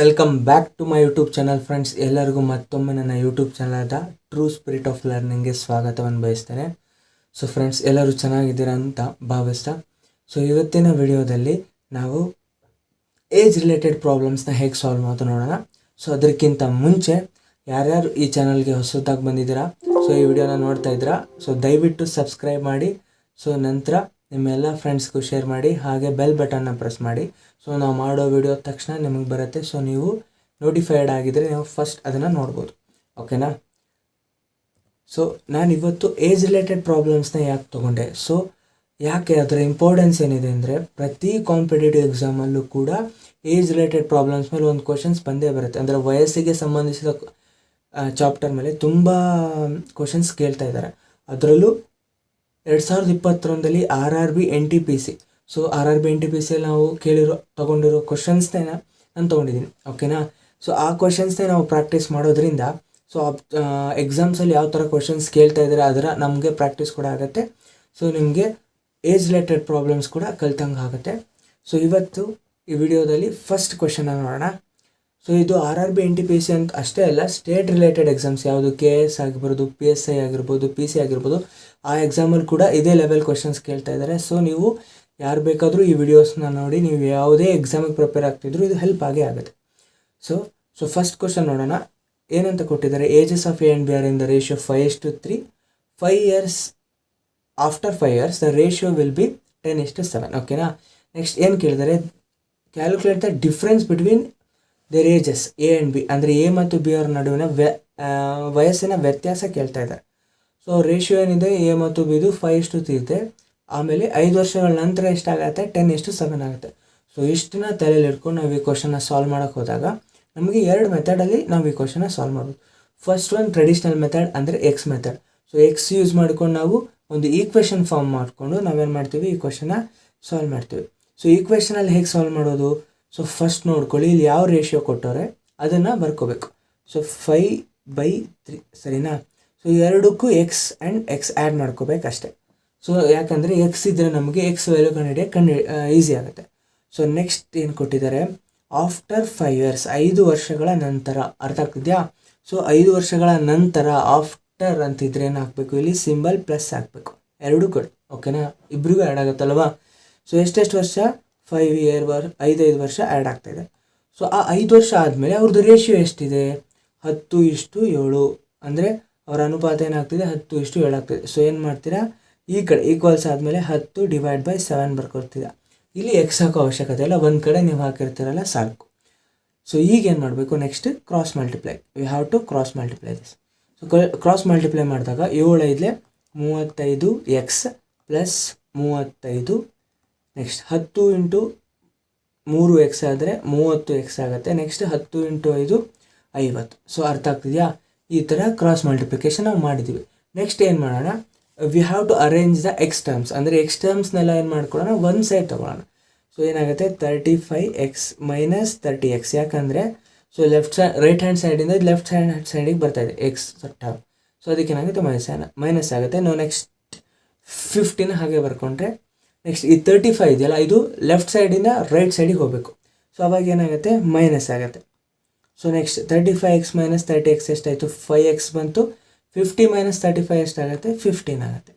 Welcome back to my YouTube channel friends. ಎಲ್ಲರಿಗೂ ಮತ್ತೊಮ್ಮೆ ನನ್ನ ಯೂಟ್ಯೂಬ್ ಚಾನಲಾದ ಟ್ರೂ ಸ್ಪಿರಿಟ್ ಆಫ್ ಲರ್ನಿಂಗ್ಗೆ ಸ್ವಾಗತವನ್ನು ಬಯಸ್ತೇನೆ. ಸೊ ಫ್ರೆಂಡ್ಸ್, ಎಲ್ಲರೂ ಚೆನ್ನಾಗಿದ್ದೀರಾ ಅಂತ ಭಾವಿಸ್ತಾ, ಸೊ ಇವತ್ತಿನ ವಿಡಿಯೋದಲ್ಲಿ ನಾವು ಏಜ್ ರಿಲೇಟೆಡ್ ಪ್ರಾಬ್ಲಮ್ಸ್ನ ಹೇಗೆ ಸಾಲ್ವ್ ಮಾಡೋದು ನೋಡೋಣ. ಸೊ ಅದಕ್ಕಿಂತ ಮುಂಚೆ ಯಾರ್ಯಾರು ಈ ಚಾನಲ್ಗೆ ಹೊಸದಾಗಿ ಬಂದಿದ್ದೀರಾ, ಸೊ ಈ ವಿಡಿಯೋನ ನೋಡ್ತಾ ಇದ್ದೀರಾ, ಸೊ ದಯವಿಟ್ಟು ಸಬ್ಸ್ಕ್ರೈಬ್ ಮಾಡಿ. ಸೊ ನಂತರ ನಿಮ್ಮೆಲ್ಲ ಫ್ರೆಂಡ್ಸ್ಗೂ ಶೇರ್ ಮಾಡಿ, ಹಾಗೆ ಬೆಲ್ ಬಟನ್ನ ಪ್ರೆಸ್ ಮಾಡಿ. ಸೊ ನಾವು ಮಾಡೋ ವಿಡಿಯೋ ತಕ್ಷಣ ನಿಮಗೆ ಬರುತ್ತೆ. ಸೊ ನೀವು ನೋಟಿಫೈಡ್ ಆಗಿದ್ದರೆ ನೀವು ಫಸ್ಟ್ ಅದನ್ನು ನೋಡ್ಬೋದು, ಓಕೆನಾ. ಸೊ ನಾನಿವತ್ತು ಏಜ್ ರಿಲೇಟೆಡ್ ಪ್ರಾಬ್ಲಮ್ಸ್ನ ಯಾಕೆ ತೊಗೊಂಡೆ, ಸೊ ಯಾಕೆ ಅದರ ಇಂಪಾರ್ಟೆನ್ಸ್ ಏನಿದೆ ಅಂದರೆ, ಪ್ರತಿ ಕಾಂಪಿಟೇಟಿವ್ ಎಕ್ಸಾಮಲ್ಲೂ ಕೂಡ ಏಜ್ ರಿಲೇಟೆಡ್ ಪ್ರಾಬ್ಲಮ್ಸ್ ಮೇಲೆ ಒಂದು ಕ್ವಶನ್ಸ್ ಬಂದೇ ಬರುತ್ತೆ. ಅಂದರೆ ವಯಸ್ಸಿಗೆ ಸಂಬಂಧಿಸಿದ ಚಾಪ್ಟರ್ ಮೇಲೆ ತುಂಬ ಕ್ವಶನ್ಸ್ ಕೇಳ್ತಾ ಇದ್ದಾರೆ. ಅದರಲ್ಲೂ 2021ರಲ್ಲಿ RRB NTPC, ಸೊ RRB NTPCಯಲ್ಲಿ ನಾವು ತೊಗೊಂಡಿರೋ ಕ್ವಶನ್ಸ್ನೇ ನಾನು ತೊಗೊಂಡಿದ್ದೀನಿ, ಓಕೆನಾ. ಸೊ ಆ ಕ್ವಶನ್ಸ್ನೇ ನಾವು ಪ್ರಾಕ್ಟೀಸ್ ಮಾಡೋದ್ರಿಂದ ಸೊ ಎಕ್ಸಾಮ್ಸಲ್ಲಿ ಯಾವ ಥರ ಕ್ವಶನ್ಸ್ ಕೇಳ್ತಾ ಇದ್ದಾರೆ ಅದರ ನಮಗೆ ಪ್ರಾಕ್ಟೀಸ್ ಕೂಡ ಆಗುತ್ತೆ. ಸೊ ನಿಮಗೆ ಏಜ್ ರಿಲೇಟೆಡ್ ಪ್ರಾಬ್ಲಮ್ಸ್ ಕೂಡ ಕಲ್ತಂಗೆ ಆಗುತ್ತೆ. ಸೊ ಇವತ್ತು ಈ ವಿಡಿಯೋದಲ್ಲಿ ಫಸ್ಟ್ ಕ್ವಶನ್ನ ನೋಡೋಣ. ಸೊ ಇದು RRB NTPC ಅಂತ ಅಷ್ಟೇ ಅಲ್ಲ, ಸ್ಟೇಟ್ ರಿಲೇಟೆಡ್ ಎಕ್ಸಾಮ್ಸ್ ಯಾವುದು KS ಆಗಿರ್ಬೋದು, PSI ಆಗಿರ್ಬೋದು, PC ಆಗಿರ್ಬೋದು, ಆ ಎಕ್ಸಾಮಲ್ಲಿ ಕೂಡ ಇದೇ ಲೆವೆಲ್ ಕ್ವಶನ್ಸ್ ಕೇಳ್ತಾ ಇದ್ದಾರೆ. ಸೊ ನೀವು ಯಾರು ಬೇಕಾದರೂ ಈ ವಿಡಿಯೋಸ್ನ ನೋಡಿ ನೀವು ಯಾವುದೇ ಎಕ್ಸಾಮಿಗೆ ಪ್ರಿಪೇರ್ ಆಗ್ತಿದ್ರು ಇದು ಹೆಲ್ಪ್ ಆಗೇ ಆಗುತ್ತೆ. ಸೊ ಫಸ್ಟ್ ಕ್ವಶನ್ ನೋಡೋಣ. ಏನಂತ ಕೊಟ್ಟಿದ್ದಾರೆ, ages of A and B are in the ratio 5:3. 5 years after 5 years the ratio will be 10:7, ಓಕೆನಾ. ನೆಕ್ಸ್ಟ್ ಏನು ಕೇಳಿದ್ದಾರೆ, calculate the difference between their ages A and B, ಅಂದರೆ A ಮತ್ತು B ಅವರ ನಡುವಿನ ವಯಸ್ಸಿನ ವ್ಯತ್ಯಾಸ ಕೇಳ್ತಾ ಇದ್ದಾರೆ. ಸೊ ರೇಷಿಯೋ ಏನಿದೆ A ಮತ್ತು B 5:3 ಇದೆ. ಆಮೇಲೆ 5 ವರ್ಷಗಳ ನಂತರ ಎಷ್ಟಾಗುತ್ತೆ, 10:7 ಆಗುತ್ತೆ. ಸೊ ಇಷ್ಟನ್ನ ತಲೆಯಲ್ಲಿ ಇಟ್ಕೊಂಡು ನಾವು ಈ ಕ್ವಶನ್ನ ಸಾಲ್ವ್ ಮಾಡೋಕ್ಕೆ ಹೋದಾಗ ನಮಗೆ 2 ಮೆಥಡಲ್ಲಿ ನಾವು ಈ ಕ್ವಶನ್ನ ಸಾಲ್ವ್ ಮಾಡ್ಬೋದು. ಫಸ್ಟ್ ಒಂದು ಟ್ರೆಡಿಷ್ನಲ್ ಮೆಥಡ್, ಅಂದರೆ X method. So X use ಮಾಡ್ಕೊಂಡು ನಾವು ಒಂದು ಈಕ್ವೇಷನ್ ಫಾರ್ಮ್ ಮಾಡಿಕೊಂಡು ನಾವೇನು ಮಾಡ್ತೀವಿ, ಈ ಕ್ವಶನ್ನ ಸಾಲ್ವ್ ಮಾಡ್ತೀವಿ. ಸೊ ಈಕ್ವೇಷನಲ್ಲಿ ಹೇಗೆ ಸಾಲ್ವ್ ಮಾಡೋದು, ಸೊ ಫಸ್ಟ್ ನೋಡ್ಕೊಳ್ಳಿ, ಇಲ್ಲಿ ಯಾವ ರೇಷಿಯೋ ಕೊಟ್ಟವ್ರೆ ಅದನ್ನು ಬರ್ಕೋಬೇಕು. ಸೊ 5/3, ಸರಿನಾ. ಸೊ ಎರಡಕ್ಕೂ ಎಕ್ಸ್ ಆ್ಯಂಡ್ ಎಕ್ಸ್ ಆ್ಯಡ್ ಮಾಡ್ಕೋಬೇಕು ಅಷ್ಟೇ. ಸೊ ಯಾಕಂದರೆ ಎಕ್ಸ್ ಇದ್ದರೆ ನಮಗೆ ಎಕ್ಸ್ ವ್ಯಾಲ್ಯೂ ಕಂಡು ಈಸಿ ಆಗುತ್ತೆ. ಸೊ ನೆಕ್ಸ್ಟ್ ಏನು ಕೊಟ್ಟಿದ್ದಾರೆ, ಆಫ್ಟರ್ 5 years, 5 ವರ್ಷಗಳ ನಂತರ. ಅರ್ಥ ಆಗ್ತಿದೆಯಾ. ಸೊ 5 ವರ್ಷಗಳ ನಂತರ ಆಫ್ಟರ್ ಅಂತಿದ್ರೆ ಏನು ಹಾಕಬೇಕು, ಇಲ್ಲಿ ಸಿಂಬಲ್ ಪ್ಲಸ್ ಹಾಕಬೇಕು, ಎರಡೂ ಕಡೆ, ಓಕೆನಾ. ಇಬ್ಬರಿಗೂ ಆ್ಯಡ್ ಆಗುತ್ತಲ್ವಾ. ಸೊ ಎಷ್ಟೆಷ್ಟು ವರ್ಷ, 5 ವರ್ಷ ಆ್ಯಡ್ ಆಗ್ತಾಯಿದೆ. ಸೊ ಆ 5 ವರ್ಷ ಆದಮೇಲೆ ಅವ್ರದ್ದು ರೇಷಿಯೋ ಎಷ್ಟಿದೆ, 10:7, ಅಂದರೆ ಅವರ ಅನುಪಾತ ಏನಾಗ್ತಿದೆ, 10:7 ಆಗ್ತಿದೆ. ಸೊ ಏನು ಮಾಡ್ತೀರಾ, ಈ ಕಡೆ ಈಕ್ವಲ್ಸ್ ಆದಮೇಲೆ 10/7 ಬರ್ಕೊಳ್ತೀರ. ಇಲ್ಲಿ ಎಕ್ಸ್ ಹಾಕೋ ಅವಶ್ಯಕತೆ ಇಲ್ಲ, ಒಂದು ಕಡೆ ನೀವು ಹಾಕಿರ್ತೀರಲ್ಲ ಸಾಕು. ಸೊ ಈಗ ಏನು ಮಾಡಬೇಕು, next cross multiply, we have to cross multiply this. So cross multiply ಮಾಡಿದಾಗ 7 35x ಪ್ಲಸ್ 35, ನೆಕ್ಸ್ಟ್ 10 × 3x ಆದರೆ 30x ಆಗುತ್ತೆ. ನೆಕ್ಸ್ಟ್ 10 × 5 50. ಸೊ ಅರ್ಥ ಆಗ್ತಿದೆಯಾ. ಈ ಥರ ಕ್ರಾಸ್ ಮಲ್ಟಿಪ್ಲಿಕೇಶನ್ ನಾವು ಮಾಡಿದ್ದೀವಿ. ನೆಕ್ಸ್ಟ್ ಏನು ಮಾಡೋಣ, we have to arrange the x terms, ಅಂದರೆ ಎಕ್ಸ್ ಟರ್ಮ್ಸ್ನೆಲ್ಲ ಏನು ಮಾಡ್ಕೊಳ್ಳೋಣ, ಒಂದು ಸೈಡ್ ತೊಗೊಳ್ಳೋಣ. ಸೊ ಏನಾಗುತ್ತೆ, 35x ಮೈನಸ್ 30x, ಯಾಕಂದರೆ ಸೊ ರೈಟ್ ಹ್ಯಾಂಡ್ ಸೈಡಿಂದ ಲೆಫ್ಟ್ ಹ್ಯಾಂಡ್ ಸೈಡಿಗೆ ಬರ್ತಾಯಿದೆ ಎಕ್ಸ್ ಟರ್ಮ್. ಸೊ ಅದಕ್ಕೇನಾಗುತ್ತೆ, ಮೈನಸ್ ಆಗುತ್ತೆ. ನಾವು ನೆಕ್ಸ್ಟ್ 15 ಹಾಗೆ ಬರ್ಕೊಂಡ್ರೆ, ನೆಕ್ಸ್ಟ್ ಈ 35 ಇದೆಯಲ್ಲ, ಇದು ಲೆಫ್ಟ್ ಸೈಡಿಂದ ರೈಟ್ ಸೈಡಿಗೆ ಹೋಗಬೇಕು. ಸೊ ಅವಾಗ ಏನಾಗುತ್ತೆ, ಮೈನಸ್ ಆಗುತ್ತೆ. So next 35x minus 30x ಎಷ್ಟಾಯಿತು, 5x ಬಂತು. 50 ಮೈನಸ್ 35 ಎಷ್ಟಾಗುತ್ತೆ, 15 ಆಗುತ್ತೆ.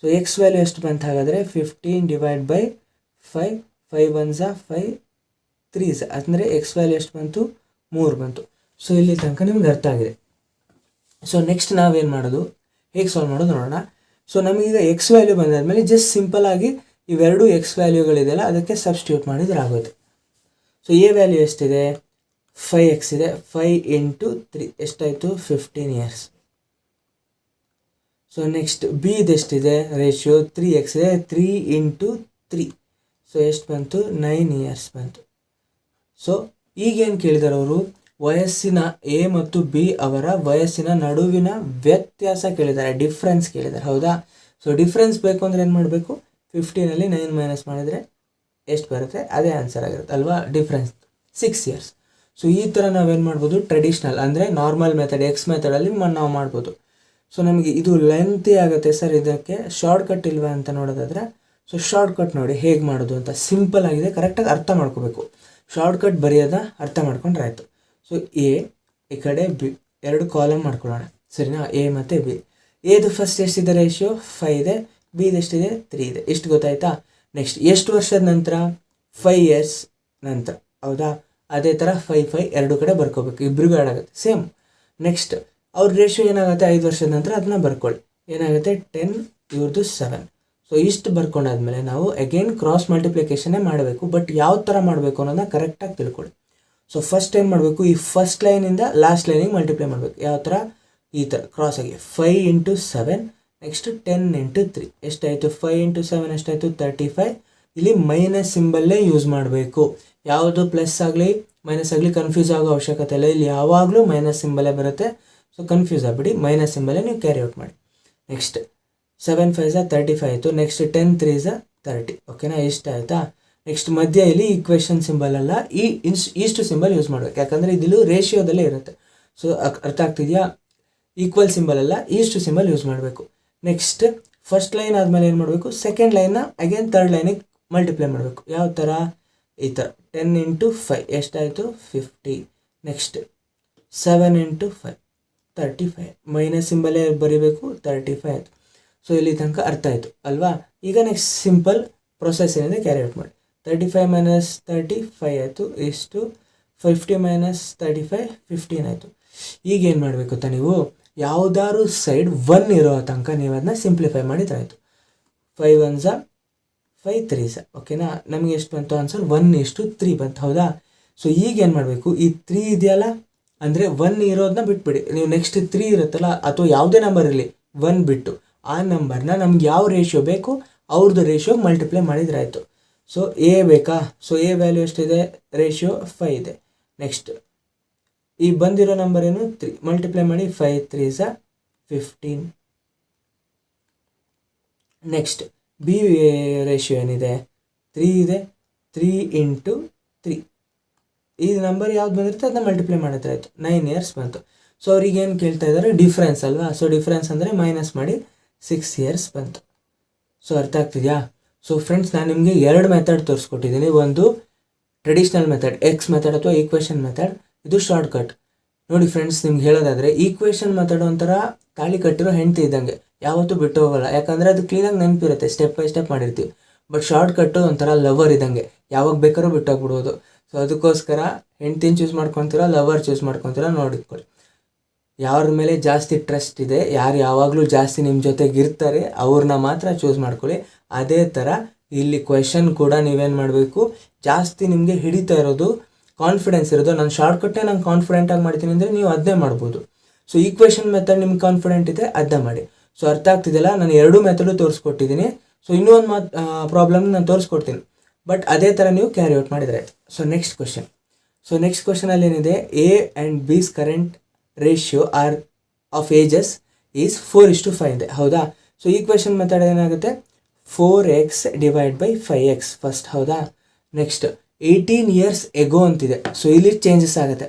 ಸೊ ಎಕ್ಸ್ ವ್ಯಾಲ್ಯೂ ಎಷ್ಟು ಬಂತು ಹಾಗಾದರೆ, 15/5, 5 1s 5 3s, ಅಂದರೆ ಎಕ್ಸ್ ವ್ಯಾಲ್ಯೂ ಎಷ್ಟು ಬಂತು, 3 ಬಂತು. ಸೊ ಇಲ್ಲಿ ತನಕ ನಿಮ್ಗೆ ಅರ್ಥ ಆಗಿದೆ. ಸೊ ನೆಕ್ಸ್ಟ್ ನಾವೇನು ಮಾಡೋದು, ಹೇಗೆ ಸಾಲ್ವ್ ಮಾಡೋದು ನೋಡೋಣ. ಸೊ ನಮಗೀಗ ಎಕ್ಸ್ ವ್ಯಾಲ್ಯೂ ಬಂದಾದಮೇಲೆ ಜಸ್ಟ್ ಸಿಂಪಲ್ ಆಗಿ ಇವೆರಡು ಎಕ್ಸ್ ವ್ಯಾಲ್ಯೂಗಳಿದೆಯಲ್ಲ ಅದಕ್ಕೆ ಸಬ್ಸ್ಟಿಟ್ಯೂಟ್ ಮಾಡಿದ್ರೆ ಆಗುತ್ತೆ. ಸೊ ಎ ವ್ಯಾಲ್ಯೂ ಎಷ್ಟಿದೆ, 5x ಇದೆ. 5 × 3 ಎಷ್ಟಾಯಿತು, 15 years. ಸೊ ನೆಕ್ಸ್ಟ್ ಬಿ ಇದೆಷ್ಟಿದೆ, ರೇಷಿಯೋ 3x ಇದೆ. 3 × 3, ಸೊ ಎಷ್ಟು ಬಂತು, 9 years ಬಂತು. ಸೊ ಈಗೇನು ಕೇಳಿದ್ದಾರೆ ಅವರು, ವಯಸ್ಸಿನ ಎ ಮತ್ತು ಬಿ ಅವರ ವಯಸ್ಸಿನ ನಡುವಿನ ವ್ಯತ್ಯಾಸ ಕೇಳಿದ್ದಾರೆ, ಡಿಫ್ರೆನ್ಸ್ ಕೇಳಿದ್ದಾರೆ, ಹೌದಾ. ಸೊ ಡಿಫ್ರೆನ್ಸ್ ಬೇಕು ಅಂದರೆ ಏನು ಮಾಡಬೇಕು, 15ಅಲ್ಲಿ 9 ಮೈನಸ್ ಮಾಡಿದರೆ ಎಷ್ಟು ಬರುತ್ತೆ, ಅದೇ ಆನ್ಸರ್ ಆಗಿರುತ್ತೆ ಅಲ್ವಾ. Difference 6 years. ಸೊ ಈ ಥರ ನಾವೇನು ಮಾಡ್ಬೋದು, ಟ್ರೆಡಿಷ್ನಲ್ ಅಂದರೆ ನಾರ್ಮಲ್ ಮೆಥಡ್, ಎಕ್ಸ್ ಮೆಥಡಲ್ಲಿ ನಾವು ಮಾಡ್ಬೋದು. ಸೊ ನಮಗೆ ಇದು ಲೆಂತಿ ಆಗುತ್ತೆ ಸರ್, ಇದಕ್ಕೆ ಶಾರ್ಟ್ಕಟ್ ಇಲ್ವಾ ಅಂತ ನೋಡೋದಾದರೆ, ಸೊ ಶಾರ್ಟ್ಕಟ್ ನೋಡಿ ಹೇಗೆ ಮಾಡೋದು ಅಂತ. ಸಿಂಪಲ್ ಆಗಿದೆ, ಕರೆಕ್ಟಾಗಿ ಅರ್ಥ ಮಾಡ್ಕೋಬೇಕು. ಶಾರ್ಟ್ಕಟ್ ಬರೆಯೋದ ಅರ್ಥ ಮಾಡ್ಕೊಂಡ್ರೆ ಆಯಿತು. ಸೊ ಎ ಈ ಕಡೆ ಬಿ 2 ಕಾಲಮ್ ಮಾಡ್ಕೊಳ್ಳೋಣ ಸರಿನಾ, ಎ ಮತ್ತು ಬಿ. ಎದು ಫಸ್ಟ್ ಎಷ್ಟಿದೆ ರೇಷಿಯೋ 5 ಇದೆ, ಬಿದು ಎಷ್ಟಿದೆ 3 ಇದೆ. ಇಷ್ಟು ಗೊತ್ತಾಯ್ತಾ. ನೆಕ್ಸ್ಟ್ ಎಷ್ಟು ವರ್ಷದ ನಂತರ 5 years ನಂತರ, ಹೌದಾ. ಅದೇ ಥರ 5 2 ಕಡೆ ಬರ್ಕೋಬೇಕು, ಇಬ್ಬರಿಗೂ ಆ್ಯಡ್ ಆಗುತ್ತೆ ಸೇಮ್. ನೆಕ್ಸ್ಟ್ ಅವ್ರ ರೇಷಿಯೋ ಏನಾಗುತ್ತೆ 5 ವರ್ಷದ ನಂತರ ಅದನ್ನ ಬರ್ಕೊಳ್ಳಿ. ಏನಾಗುತ್ತೆ 10, ಇವ್ರದ್ದು 7. ಸೊ ಇಷ್ಟು ಬರ್ಕೊಂಡಾದ್ಮೇಲೆ ನಾವು ಅಗೇನ್ ಕ್ರಾಸ್ ಮಲ್ಟಿಪ್ಲಿಕೇಶನ್ನೇ ಮಾಡಬೇಕು. ಬಟ್ ಯಾವ ಥರ ಮಾಡಬೇಕು ಅನ್ನೋದನ್ನ ಕರೆಕ್ಟಾಗಿ ತಿಳ್ಕೊಳ್ಳಿ. ಸೊ ಫಸ್ಟ್ ಏನು ಮಾಡಬೇಕು, ಈ ಫಸ್ಟ್ ಲೈನಿಂದ ಲಾಸ್ಟ್ ಲೈನಿಗೆ ಮಲ್ಟಿಪ್ಲೈ ಮಾಡಬೇಕು. ಯಾವ ಥರ, ಈ ಥರ ಕ್ರಾಸಾಗಿ 5 × 7, ನೆಕ್ಸ್ಟ್ 10 × 3 ಎಷ್ಟಾಯಿತು, 5 × 7 ಎಷ್ಟಾಯಿತು 35. ಇಲ್ಲಿ ಮೈನಸ್ ಸಿಂಬಲ್ಲೇ ಯೂಸ್ ಮಾಡಬೇಕು. ಯಾವುದು ಪ್ಲಸ್ ಆಗಲಿ ಮೈನಸ್ ಆಗಲಿ ಕನ್ಫ್ಯೂಸ್ ಆಗೋ ಅವಶ್ಯಕತೆ ಇಲ್ಲ. ಇಲ್ಲಿ ಯಾವಾಗಲೂ ಮೈನಸ್ ಸಿಂಬಲ್ಲೇ ಬರುತ್ತೆ. ಸೊ ಕನ್ಫ್ಯೂಸ್ ಆಗಿಬಿಡಿ, ಮೈನಸ್ ಸಿಂಬಲ್ಲೇ ನೀವು ಕ್ಯಾರಿ ಔಟ್ ಮಾಡಿ. ನೆಕ್ಸ್ಟ್ 7 × 5 = 35 ಆಯಿತು. ನೆಕ್ಸ್ಟ್ 10 × 3 = 30. ಓಕೆನಾ, ಇಷ್ಟ ಆಯಿತಾ. ನೆಕ್ಸ್ಟ್ ಮಧ್ಯ ಇಲ್ಲಿ ಈಕ್ವೇಷನ್ ಸಿಂಬಲ್ ಅಲ್ಲ, ಇಷ್ಟು ಸಿಂಬಲ್ ಯೂಸ್ ಮಾಡಬೇಕು. ಯಾಕಂದರೆ ಇದಿಲ್ಲೂ ರೇಷಿಯೋದಲ್ಲೇ ಇರುತ್ತೆ. ಸೊ ಅರ್ಥ ಆಗ್ತಿದೆಯಾ. ಈಕ್ವಲ್ ಸಿಂಬಲ್ ಅಲ್ಲ, ಇಷ್ಟು ಸಿಂಬಲ್ ಯೂಸ್ ಮಾಡಬೇಕು. ನೆಕ್ಸ್ಟ್ ಫಸ್ಟ್ ಲೈನ್ ಆದಮೇಲೆ ಏನು ಮಾಡಬೇಕು, ಸೆಕೆಂಡ್ ಲೈನ್ನ ಅಗೇನ್ ಥರ್ಡ್ ಲೈನಿಗೆ ಮಲ್ಟಿಪ್ಲೈ ಮಾಡಬೇಕು. ಯಾವ ಥರ, ಈ ಥರ 10 × 5 ಎಷ್ಟಾಯಿತು 50. ನೆಕ್ಸ್ಟ್ 7 × 5 35, ಮೈನಸ್ ಸಿಂಬಲೇ ಬರೀಬೇಕು, 35 ಆಯಿತು. ಸೊ ಇಲ್ಲಿ ತನಕ ಅರ್ಥ ಆಯಿತು ಅಲ್ವಾ. ಈಗ ನೆಕ್ಸ್ಟ್ ಸಿಂಪಲ್ ಪ್ರೊಸೆಸ್ ಏನಿದೆ ಕ್ಯಾರಿ ಔಟ್ ಮಾಡಿ. 35 - 35 ಆಯಿತು, ಇಷ್ಟು 50 - 35 15 ಆಯಿತು. ಈಗ ಏನು ಮಾಡಬೇಕು ಗೊತ್ತಾ, ನೀವು ಯಾವುದಾದ್ರು ಸೈಡ್ 1 ಇರೋ ತನಕ ನೀವು ಅದನ್ನ ಸಿಂಪ್ಲಿಫೈ ಮಾಡಿದ್ರೆ ಆಯಿತು. 5 1s = 5 3s. ಓಕೆನಾ, ನಮಗೆ ಎಷ್ಟು ಬಂತು ಆನ್ಸರ್ 1:3 ಬಂತು, ಹೌದಾ. ಸೊ ಈಗ ಏನು ಮಾಡಬೇಕು, ಈ 3 ಇದೆಯಲ್ಲ, ಅಂದರೆ 1 ಇರೋದನ್ನ ಬಿಟ್ಬಿಡಿ. ನೀವು ನೆಕ್ಸ್ಟ್ 3 ಇರುತ್ತಲ್ಲ, ಅಥವಾ ಯಾವುದೇ ನಂಬರ್ ಇರಲಿ 1 ಬಿಟ್ಟು ಆ ನಂಬರ್ನ ನಮ್ಗೆ ಯಾವ ರೇಷಿಯೋ ಬೇಕು ಅವ್ರದ್ದು ರೇಷಿಯೋಗೆ ಮಲ್ಟಿಪ್ಲೈ ಮಾಡಿದ್ರೆ ಆಯಿತು. ಸೊ ಎ ಬೇಕಾ, ಸೊ ಎ ವ್ಯಾಲ್ಯೂ ಎಷ್ಟಿದೆ, ರೇಷಿಯೋ 5 ಇದೆ. ನೆಕ್ಸ್ಟ್ ಈ ಬಂದಿರೋ ನಂಬರ್ ಏನು 3, ಮಲ್ಟಿಪ್ಲೈ ಮಾಡಿ 5 3s = 15. ನೆಕ್ಸ್ಟ್ ಬಿ ರೇಷಿಯೋ ಏನಿದೆ 3 ಇದೆ, 3 × 3 ಈ ನಂಬರ್ ಯಾವ್ದು ಬಂದಿರುತ್ತೆ ಅದನ್ನ ಮಲ್ಟಿಪ್ಲೈ ಮಾಡಿದ್ರೆ ಆಯಿತು. 9 years ಬಂತು. ಸೊ ಅವ್ರಿಗೆ ಏನು ಕೇಳ್ತಾ ಇದ್ದಾರೆ, ಡಿಫ್ರೆನ್ಸ್ ಅಲ್ವಾ. ಸೊ ಡಿಫ್ರೆನ್ಸ್ ಅಂದರೆ ಮೈನಸ್ ಮಾಡಿ 6 years ಬಂತು. ಸೊ ಅರ್ಥ ಆಗ್ತಿದೆಯಾ. ಸೊ ಫ್ರೆಂಡ್ಸ್, ನಾನು ನಿಮಗೆ 2 ಮೆಥಡ್ ತೋರಿಸ್ಕೊಟ್ಟಿದ್ದೀನಿ. ಒಂದು ಟ್ರೆಡಿಷ್ನಲ್ ಮೆಥಡ್, ಎಕ್ಸ್ ಮೆಥಡ್ ಅಥವಾ ಈಕ್ವೇಷನ್ ಮೆಥಡ್. ಇದು ಶಾರ್ಟ್ಕಟ್. ನೋಡಿ ಫ್ರೆಂಡ್ಸ್, ನಿಮ್ಗೆ ಹೇಳೋದಾದರೆ ಈಕ್ವೇಷನ್ ಮೆಥಡ್ ಒಂಥರ ತಾಳಿ ಕಟ್ಟಿರೋ ಹೆಂಡತಿ ಇದ್ದಂಗೆ, ಯಾವತ್ತೂ ಬಿಟ್ಟು ಹೋಗೋಲ್ಲ. ಯಾಕಂದರೆ ಅದು ಕ್ಲೀನಾಗಿ ನೆನಪಿರುತ್ತೆ, ಸ್ಟೆಪ್ ಬೈ ಸ್ಟೆಪ್ ಮಾಡಿರ್ತೀವಿ. ಬಟ್ ಶಾರ್ಟ್ಕಟ್ಟು ಒಂಥರ ಲವರ್ ಇದ್ದಂಗೆ, ಯಾವಾಗ ಬೇಕಾದ್ರೂ ಬಿಟ್ಟೋಗ್ಬಿಡ್ಬೋದು. ಸೊ ಅದಕ್ಕೋಸ್ಕರ ಹೆಂಡ್ತಿನ ಚೂಸ್ ಮಾಡ್ಕೊತೀರಾ, ಲವರ್ ಚೂಸ್ ಮಾಡ್ಕೊತೀರಾ ನೋಡಿಕೊಳ್ಳಿ. ಯಾರ ಮೇಲೆ ಜಾಸ್ತಿ ಟ್ರಸ್ಟ್ ಇದೆ, ಯಾರು ಯಾವಾಗಲೂ ಜಾಸ್ತಿ ನಿಮ್ಮ ಜೊತೆಗೆ ಇರ್ತಾರೆ ಅವ್ರನ್ನ ಮಾತ್ರ ಚೂಸ್ ಮಾಡ್ಕೊಳ್ಳಿ. ಅದೇ ಥರ ಇಲ್ಲಿ ಕ್ವೆಶನ್ ಕೂಡ ನೀವೇನು ಮಾಡಬೇಕು, ಜಾಸ್ತಿ ನಿಮಗೆ ಹಿಡಿತಾ ಇರೋದು, ಕಾನ್ಫಿಡೆನ್ಸ್ ಇರೋದು, ನಾನು ಶಾರ್ಟ್ಕಟ್ಟೇ ನಾನು ಕಾನ್ಫಿಡೆಂಟಾಗಿ ಮಾಡ್ತೀನಿ ಅಂದರೆ ನೀವು ಅದನ್ನೇ ಮಾಡ್ಬೋದು. ಸೊ ಈಕ್ವೇಷನ್ ಮೆಥಡ್ ನಿಮ್ಗೆ ಕಾನ್ಫಿಡೆಂಟ್ ಇದೆ ಅದನ್ನ ಮಾಡಿ. ಸೊ ಅರ್ಥ ಆಗ್ತಿದೆಯಲ್ಲ, ನಾನು 2 ಮೆಥಡು ತೋರಿಸ್ಕೊಟ್ಟಿದ್ದೀನಿ. ಸೊ ಇನ್ನೂ ಒಂದು ಪ್ರಾಬ್ಲಮ್ ನಾನು ತೋರಿಸ್ಕೊಡ್ತೀನಿ, ಬಟ್ ಅದೇ ಥರ ನೀವು ಕ್ಯಾರಿ ಔಟ್ ಮಾಡಿದರೆ ಆಯಿತು. ಸೊ ನೆಕ್ಸ್ಟ್ ಕ್ವೆಶನಲ್ಲಿ ಏನಿದೆ, ಎ ಆ್ಯಂಡ್ ಬಿಸ್ current ratio of ages is 4:5 ಇದೆ, ಹೌದಾ. ಸೊ ಈಕ್ವೇಷನ್ ಮೆಥಡ್ ಏನಾಗುತ್ತೆ, 4x / 5x ಫಸ್ಟ್, ಹೌದಾ. ನೆಕ್ಸ್ಟ್ 18 years ago ಅಂತಿದೆ. ಸೊ ಇಲ್ಲಿ ಚೇಂಜಸ್ ಆಗುತ್ತೆ.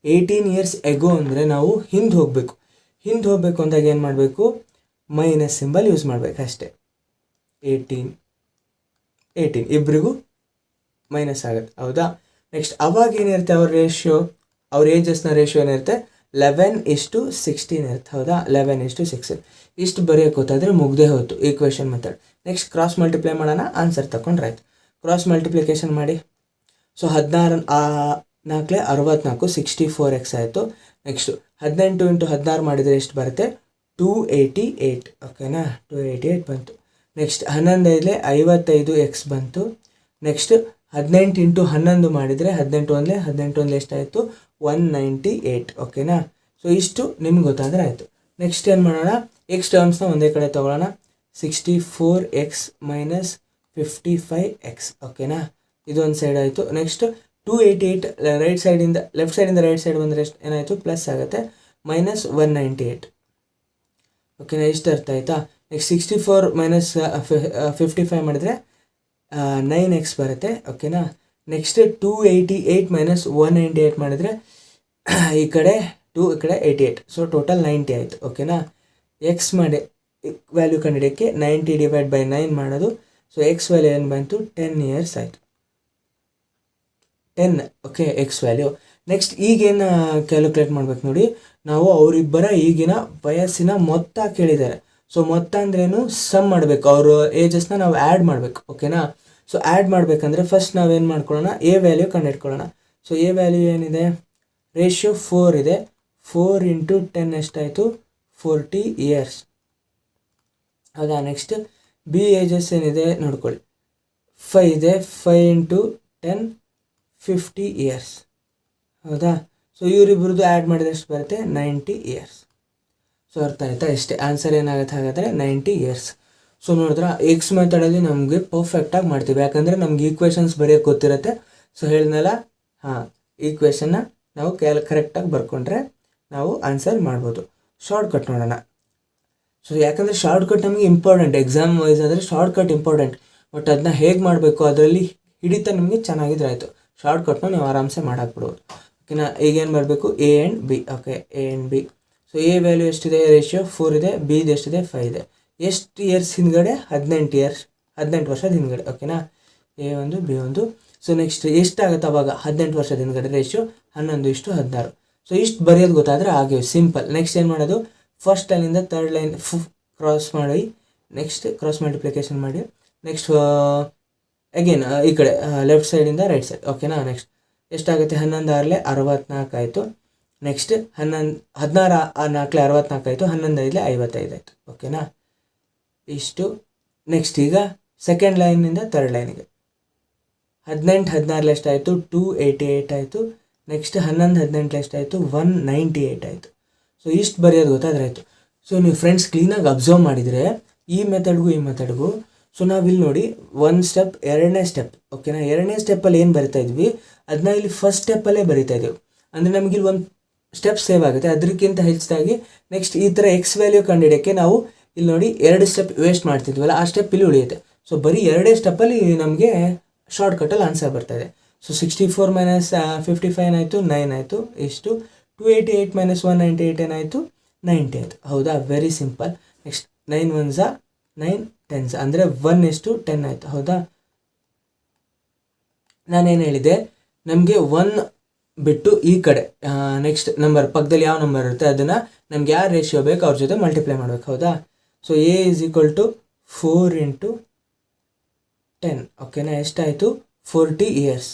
18 years ago ಅಂದರೆ ನಾವು ಹಿಂದೆ ಹೋಗಬೇಕು ಅಂದಾಗ ಏನು ಮಾಡಬೇಕು, ಮೈನಸ್ ಸಿಂಬಲ್ ಯೂಸ್ ಮಾಡಬೇಕು ಅಷ್ಟೇ. 18 ಇಬ್ಬರಿಗೂ ಮೈನಸ್ ಆಗುತ್ತೆ, ಹೌದಾ. ನೆಕ್ಸ್ಟ್ ಅವಾಗ ಏನಿರುತ್ತೆ, ಅವ್ರ ಏಜಸ್ನ ರೇಷಿಯೋ ಏನಿರುತ್ತೆ 11:16 ಇರುತ್ತೆ, ಹೌದಾ. 11:16 ಇಷ್ಟು ಬರೆಯೋಕೆ ಗೊತ್ತಾದರೆ ಮುಗ್ದೇ ಹೋಯ್ತು equation method. Next cross multiply ಮಾಡೋಣ, ಆನ್ಸರ್ ತಗೊಂಡ್ರೆ ಆಯಿತು. ಕ್ರಾಸ್ ಮಲ್ಟಿಪ್ಲಿಕೇಶನ್ ಮಾಡಿ. ಸೊ 16 4 64 64x ಆಯಿತು. ನೆಕ್ಸ್ಟು 18 × 16 ಮಾಡಿದರೆ ಎಷ್ಟು ಬರುತ್ತೆ, 288. ಓಕೆನಾ, 288 ಬಂತು. ನೆಕ್ಸ್ಟ್ 11 55x ಬಂತು. ನೆಕ್ಸ್ಟ್ 18 × 11 ಮಾಡಿದರೆ 18 ಎಷ್ಟಾಯಿತು, 198. ಓಕೆನಾ. ಸೊ ಇಷ್ಟು ನಿಮ್ಗೆ ಗೊತ್ತಾದರೆ ಆಯಿತು. ನೆಕ್ಸ್ಟ್ ಏನು ಮಾಡೋಣ, ಎಕ್ಸ್ ಟರ್ಮ್ಸ್ನ ಒಂದೇ ಕಡೆ ತೊಗೊಳ್ಳೋಣ. 64x - 55x. ಓಕೆನಾ, ಇದೊಂದು ಸೈಡ್ ಆಯಿತು. ನೆಕ್ಸ್ಟ್ 288 ಲೆಫ್ಟ್ ಸೈಡಿಂದ ರೈಟ್ ಸೈಡ್ ಬಂದರೆ ಎಷ್ಟು ಏನಾಯಿತು, ಪ್ಲಸ್ ಆಗುತ್ತೆ, -198. ಓಕೆನಾ, ಇಷ್ಟು ಅರ್ಥ ಆಯಿತಾ. ನೆಕ್ಸ್ಟ್ 64 - 55 ಮಾಡಿದರೆ 9x ಬರುತ್ತೆ. ಓಕೆನಾ. ನೆಕ್ಸ್ಟ್ 288 - 198 ಮಾಡಿದರೆ ಈ ಕಡೆ 2 ಈ ಕಡೆ 88. ಸೊ ಟೋಟಲ್ 90 ಆಯಿತು. ಓಕೆನಾ. ಎಕ್ಸ್ ಮಾಡಿ ವ್ಯಾಲ್ಯೂ ಕಂಡುಹಿಡಿಯೋಕ್ಕೆ 90 / 9 ಮಾಡೋದು. ಸೊ ಎಕ್ಸ್ ವ್ಯಾಲ್ಯೂ ಏನು ಬಂತು, 10 years ಆಯಿತು. 10 ಓಕೆ ಎಕ್ಸ್ ವ್ಯಾಲ್ಯೂ. ನೆಕ್ಸ್ಟ್ ಈಗೇನು ಕ್ಯಾಲ್ಕುಲೇಟ್ ಮಾಡ್ಬೇಕು ನೋಡಿ, ನಾವು ಅವರಿಬ್ಬರ ಈಗಿನ ವಯಸ್ಸಿನ ಮೊತ್ತ ಕೇಳಿದ್ದಾರೆ. ಸೊ ಮೊತ್ತ ಅಂದ್ರೇನು, ಸಮ್ ಮಾಡಬೇಕು, ಅವ್ರ ಏಜಸ್ನ ನಾವು ಆ್ಯಡ್ ಮಾಡಬೇಕು. ಓಕೆನಾ. ಸೊ ಆ್ಯಡ್ ಮಾಡಬೇಕಂದ್ರೆ ಫಸ್ಟ್ ನಾವೇನು ಮಾಡ್ಕೊಳ್ಳೋಣ, ಎ ವ್ಯಾಲ್ಯೂ ಕಂಡುಹಿಡ್ಕೊಳ್ಳೋಣ. ಸೊ ಎ ವ್ಯಾಲ್ಯೂ ಏನಿದೆ, ರೇಷಿಯೋ 4 ಇದೆ. 4 ಇಂಟು 10 ಎಷ್ಟಾಯಿತು, 40 ಇಯರ್ಸ್. ಹೌದಾ. ನೆಕ್ಸ್ಟ್ ಬಿ ಏಜಸ್ ಏನಿದೆ ನೋಡ್ಕೊಳ್ಳಿ, 5 ಇದೆ. 5 ಇಂಟು 10 50 ಇಯರ್ಸ್. ಹೌದಾ. ಸೊ ಇವರಿಬ್ಬರದ್ದು ಆ್ಯಡ್ ಮಾಡಿದ್ರೆ ಎಷ್ಟು ಬರುತ್ತೆ, 90 ಇಯರ್ಸ್. ಸೊ ಅರ್ಥ ಆಯ್ತಾ. ಇಷ್ಟೇ ಆನ್ಸರ್ ಏನಾಗುತ್ತೆ ಹಾಗಾದರೆ 90 ಇಯರ್ಸ್. ಸೊ ನೋಡಿದ್ರೆ ಎಕ್ಸ್ ಮೆಥಡಲ್ಲಿ ನಮಗೆ ಪರ್ಫೆಕ್ಟಾಗಿ ಮಾಡ್ತೀವಿ, ಯಾಕಂದರೆ ನಮ್ಗೆ ಈಕ್ವೇಷನ್ಸ್ ಬರೆಯೋಕ್ಕೆ ಗೊತ್ತಿರುತ್ತೆ. ಸೊ ಹೇಳಿದ್ನಲ್ಲ, ಹಾಂ, ಈಕ್ವೇಷನ್ನ ನಾವು ಕರೆಕ್ಟಾಗಿ ಬರ್ಕೊಂಡ್ರೆ ನಾವು ಆನ್ಸರ್ ಮಾಡ್ಬೋದು. ಶಾರ್ಟ್ಕಟ್ ನೋಡೋಣ. ಸೊ ಯಾಕಂದರೆ ಶಾರ್ಟ್ಕಟ್ ನಮಗೆ ಇಂಪಾರ್ಟೆಂಟ್, ಎಕ್ಸಾಮ್ ವೈಸ್ ಆದರೆ ಶಾರ್ಟ್ಕಟ್ ಇಂಪಾರ್ಟೆಂಟ್. ಬಟ್ ಅದನ್ನ ಹೇಗೆ ಮಾಡಬೇಕು, ಅದರಲ್ಲಿ ಹಿಡಿತ ನಿಮಗೆ ಚೆನ್ನಾಗಿದ್ರೆ ಆಯಿತು. ಶಾರ್ಟ್ಕಟ್ನ ನೀವು ಆರಾಮ್ಸೆ ಮಾಡಾಕ್ಬಿಡ್ಬೋದು. ಓಕೆನಾ. ಈಗೇನು ಬರಬೇಕು, A and B. Okay, A and B. So A value ಎಷ್ಟಿದೆ, ರೇಷಿಯೋ 4 ಇದೆ. ಬಿದು ಎಷ್ಟಿದೆ, 5 ಇದೆ. ಎಷ್ಟು ಇಯರ್ಸ್ ಹಿಂದ್ಗಡೆ, 18 ವರ್ಷದ ಹಿಂದ್ಗಡೆ. ಓಕೆನಾ. ಎ ಒಂದು, ಬಿ ಒಂದು. ಸೊ ನೆಕ್ಸ್ಟ್ ಎಷ್ಟಾಗುತ್ತೆ ಅವಾಗ, 18 ವರ್ಷದ ಹಿಂದ್ಗಡೆ, ರೇಷಿಯೋ 11:16. ಸೊ ಇಷ್ಟು ಬರೆಯೋದು ಗೊತ್ತಾದರೆ ಹಾಗೆ ಸಿಂಪಲ್. ನೆಕ್ಸ್ಟ್ ಏನು ಮಾಡೋದು, ಫಸ್ಟ್ ಲೈನಿಂದ ಥರ್ಡ್ ಲೈನ್ ಕ್ರಾಸ್ ಮಾಡಿ, ನೆಕ್ಸ್ಟ್ ಕ್ರಾಸ್ ಮಲ್ಟಿಪ್ಲಿಕೇಶನ್ ಮಾಡಿ, ನೆಕ್ಸ್ಟ್ ಅಗೇನ್ ಈ ಕಡೆ ಲೆಫ್ಟ್ ಸೈಡಿಂದ ರೈಟ್ ಸೈಡ್. ಓಕೆನಾ. ನೆಕ್ಸ್ಟ್ ಎಷ್ಟಾಗುತ್ತೆ, 11 ಆರಲೆ 64 ಆಯಿತು. ನೆಕ್ಸ್ಟ್ 16 4 64 ಆಯಿತು. 11 5 55 ಆಯಿತು. ಓಕೆನಾ. ಇಷ್ಟು. ನೆಕ್ಸ್ಟ್ ಈಗ ಸೆಕೆಂಡ್ ಲೈನಿಂದ ಥರ್ಡ್ ಲೈನಿಗೆ 18 16 ಎಷ್ಟಾಯಿತು, 288 ಆಯಿತು. ನೆಕ್ಸ್ಟ್ 11 18 ಎಷ್ಟಾಯಿತು, 198 ಆಯಿತು. ಸೊ ಇಷ್ಟು ಬರೆಯೋದು ಗೊತ್ತಾದ್ರೆ ಆಯಿತು. ಸೊ ನೀವು ಫ್ರೆಂಡ್ಸ್ ಕ್ಲೀನಾಗಿ ಅಬ್ಸರ್ವ್ ಮಾಡಿದರೆ ಈ ಮೆಥಡ್ಗೂ ಈ ಮೆಥಡ್ಗೂ, ಸೊ ನಾವಿಲ್ಲಿ ನೋಡಿ ಒಂದು ಸ್ಟೆಪ್, ಎರಡನೇ ಸ್ಟೆಪ್. ಓಕೆನಾ. ಎರಡನೇ ಸ್ಟೆಪ್ಪಲ್ಲಿ ಏನು ಬರಿತಾ ಇದ್ವಿ ಅದನ್ನ ಇಲ್ಲಿ ಫಸ್ಟ್ ಸ್ಟೆಪ್ಪಲ್ಲೇ ಬರಿತಾ ಇದ್ದೀವಿ. ಅಂದರೆ ನಮಗಿಲ್ಲಿ ಒಂದು ಸ್ಟೆಪ್ ಸೇವ್ ಆಗುತ್ತೆ. ಅದಕ್ಕಿಂತ ಹೆಚ್ಚಾಗಿ ನೆಕ್ಸ್ಟ್ ಈ ಥರ ಎಕ್ಸ್ ವ್ಯಾಲ್ಯೂ ಕಂಡುಹಿಡಿಯೋಕ್ಕೆ ನಾವು ಇಲ್ಲಿ ನೋಡಿ 2 ಸ್ಟೆಪ್ ವೇಸ್ಟ್ ಮಾಡ್ತಿದ್ವಲ್ಲ, ಆ ಸ್ಟೆಪ್ ಇಲ್ಲಿ ಉಳಿಯುತ್ತೆ. ಸೊ ಬರೀ 2 ಸ್ಟೆಪ್ಪಲ್ಲಿ ನಮಗೆ ಶಾರ್ಟ್ಕಟ್ಟಲ್ಲಿ ಆನ್ಸರ್ ಬರ್ತಾಯಿದೆ. ಸೊ 64 ಮೈನಸ್ 55 ಆಯಿತು, 9 ಆಯಿತು. ಇಷ್ಟು 288 ಮೈನಸ್ 198 ಏನಾಯಿತು, 90 ಆಯಿತು. ಹೌದಾ. Very simple. ನೆಕ್ಸ್ಟ್ 9 1 9 10 ಅಂದರೆ 1:10 ಆಯಿತು. ಹೌದಾ. ನಾನೇನು ಹೇಳಿದೆ, ನಮಗೆ 1 ಬಿಟ್ಟು ಈ ಕಡೆ ನೆಕ್ಸ್ಟ್ ನಂಬರ್ ಪಕ್ಕದಲ್ಲಿ ಯಾವ ನಂಬರ್ ಇರುತ್ತೆ ಅದನ್ನು ನಮ್ಗೆ ಯಾವ ರೇಷಿಯೋ ಬೇಕು ಅವ್ರ ಜೊತೆ ಮಲ್ಟಿಪ್ಲೈ ಮಾಡಬೇಕು. ಹೌದಾ. So a is equal to 4 into 10. ಓಕೆನಾ. ಎಷ್ಟಾಯಿತು, 40 ಇಯರ್ಸ್.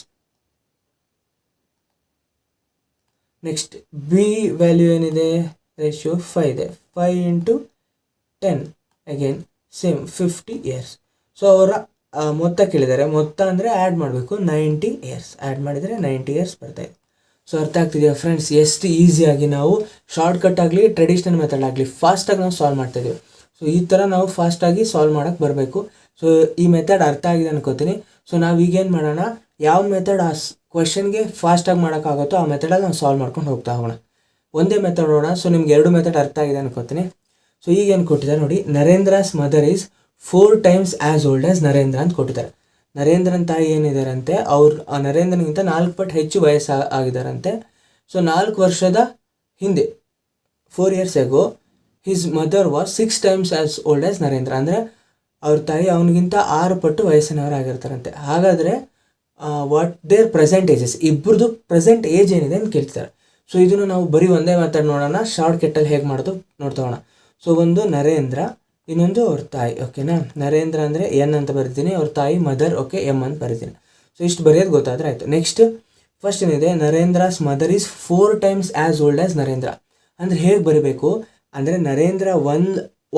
ನೆಕ್ಸ್ಟ್ ಬಿ ವ್ಯಾಲ್ಯೂ ಏನಿದೆ, ರೇಷಿಯೋ 5 ಇದೆ. 5 into 10 again same 50 years. So ಅವರ ಮೊತ್ತ ಕೇಳಿದ್ದಾರೆ, ಮೊತ್ತ ಅಂದರೆ ಆ್ಯಡ್ ಮಾಡಬೇಕು, 90 ಇಯರ್ಸ್. ಆ್ಯಡ್ ಮಾಡಿದರೆ 90 ಇಯರ್ಸ್ ಬರ್ತಾಯಿದೆ. ಸೊ ಅರ್ಥ ಆಗ್ತಿದೆಯಾ ಫ್ರೆಂಡ್ಸ್, ಎಷ್ಟು ಈಸಿಯಾಗಿ ನಾವು ಶಾರ್ಟ್ಕಟ್ ಆಗಲಿ ಟ್ರೆಡಿಷ್ನಲ್ ಮೆಥಡ್ ಆಗಲಿ ಫಾಸ್ಟಾಗಿ ನಾವು ಸಾಲ್ವ್ ಮಾಡ್ತಾಯಿದ್ದೀವಿ. ಸೊ ಈ ಥರ ನಾವು ಫಾಸ್ಟಾಗಿ ಸಾಲ್ವ್ ಮಾಡೋಕ್ಕೆ ಬರಬೇಕು. ಸೊ ಈ ಮೆಥಡ್ ಅರ್ಥ ಆಗಿದೆ ಅನ್ಕೋತೀನಿ. ಸೊ ನಾವು ಈಗೇನು ಮಾಡೋಣ, ಯಾವ ಮೆಥಡ್ ಆ ಕ್ವೆಶನ್ಗೆ ಫಾಸ್ಟಾಗಿ ಮಾಡೋಕ್ಕಾಗುತ್ತೋ ಆ ಮೆಥಡಲ್ಲಿ ನಾವು ಸಾಲ್ವ್ ಮಾಡ್ಕೊಂಡು ಹೋಗ್ತಾ ಹೋಗೋಣ. ಒಂದೇ ಮೆಥಡ್ ನೋಡೋಣ. ಸೊ ನಿಮ್ಗೆ 2 ಮೆಥಡ್ ಅರ್ಥ ಆಗಿದೆ ಅನ್ಕೋತೀನಿ. ಸೊ ಈಗೇನು ಕೊಟ್ಟಿದ್ದಾರೆ ನೋಡಿ, Narendra's mother is 4 times as old as Narendra ಅಂತ ಕೊಟ್ಟಿದ್ದಾರೆ. ನರೇಂದ್ರನ ತಾಯಿ ಏನಿದಾರಂತೆ, ಅವ್ರು ಆ ನರೇಂದ್ರನಿಗಿಂತ 4 ಪಟ್ಟು ಹೆಚ್ಚು ಆಗಿದ್ದಾರಂತೆ. ಸೊ 4 ವರ್ಷದ ಹಿಂದೆ 4 years ago his mother was 6 times as old as Narendra. ಅಂದರೆ ಅವ್ರ ತಾಯಿ ಅವನಿಗಿಂತ 6 ಪಟ್ಟು ವಯಸ್ಸಿನವರಾಗಿರ್ತಾರಂತೆ. ಹಾಗಾದರೆ ವಾಟ್ ದೇರ್ ಪ್ರೆಸೆಂಟ್ ಏಜಸ್, ಇಬ್ಬರದು ಪ್ರೆಸೆಂಟ್ ಏಜ್ ಏನಿದೆ ಅಂತ ಕೇಳ್ತಾರೆ. ಸೊ ಇದನ್ನು ನಾವು ಬರೀ ಒಂದೇ ಮಾತಾಡಿ ನೋಡೋಣ, ಶಾರ್ಟ್ಕಟ್ಟಲ್ಲಿ ಹೇಗೆ ಮಾಡೋದು ನೋಡ್ತೋಣ. ಸೊ ಒಂದು ನರೇಂದ್ರ, ಇನ್ನೊಂದು ಅವ್ರ ತಾಯಿ. ಓಕೆನಾ. ನರೇಂದ್ರ ಅಂದರೆ ಎನ್ ಅಂತ ಬರಿತೀನಿ, ಅವ್ರ ತಾಯಿ ಮದರ್, ಓಕೆ, ಎಮ್ ಅಂತ ಬರಿತೀನಿ. ಸೊ ಇಷ್ಟು ಬರೆಯೋದು ಗೊತ್ತಾದರೆ ಆಯಿತು. ನೆಕ್ಸ್ಟ್ ಫಸ್ಟ್ ಏನಿದೆ, Narendra's mother is 4 times as old as Narendra. ಅಂದರೆ ಹೇಗೆ ಬರೀಬೇಕು ಅಂದರೆ, ನರೇಂದ್ರ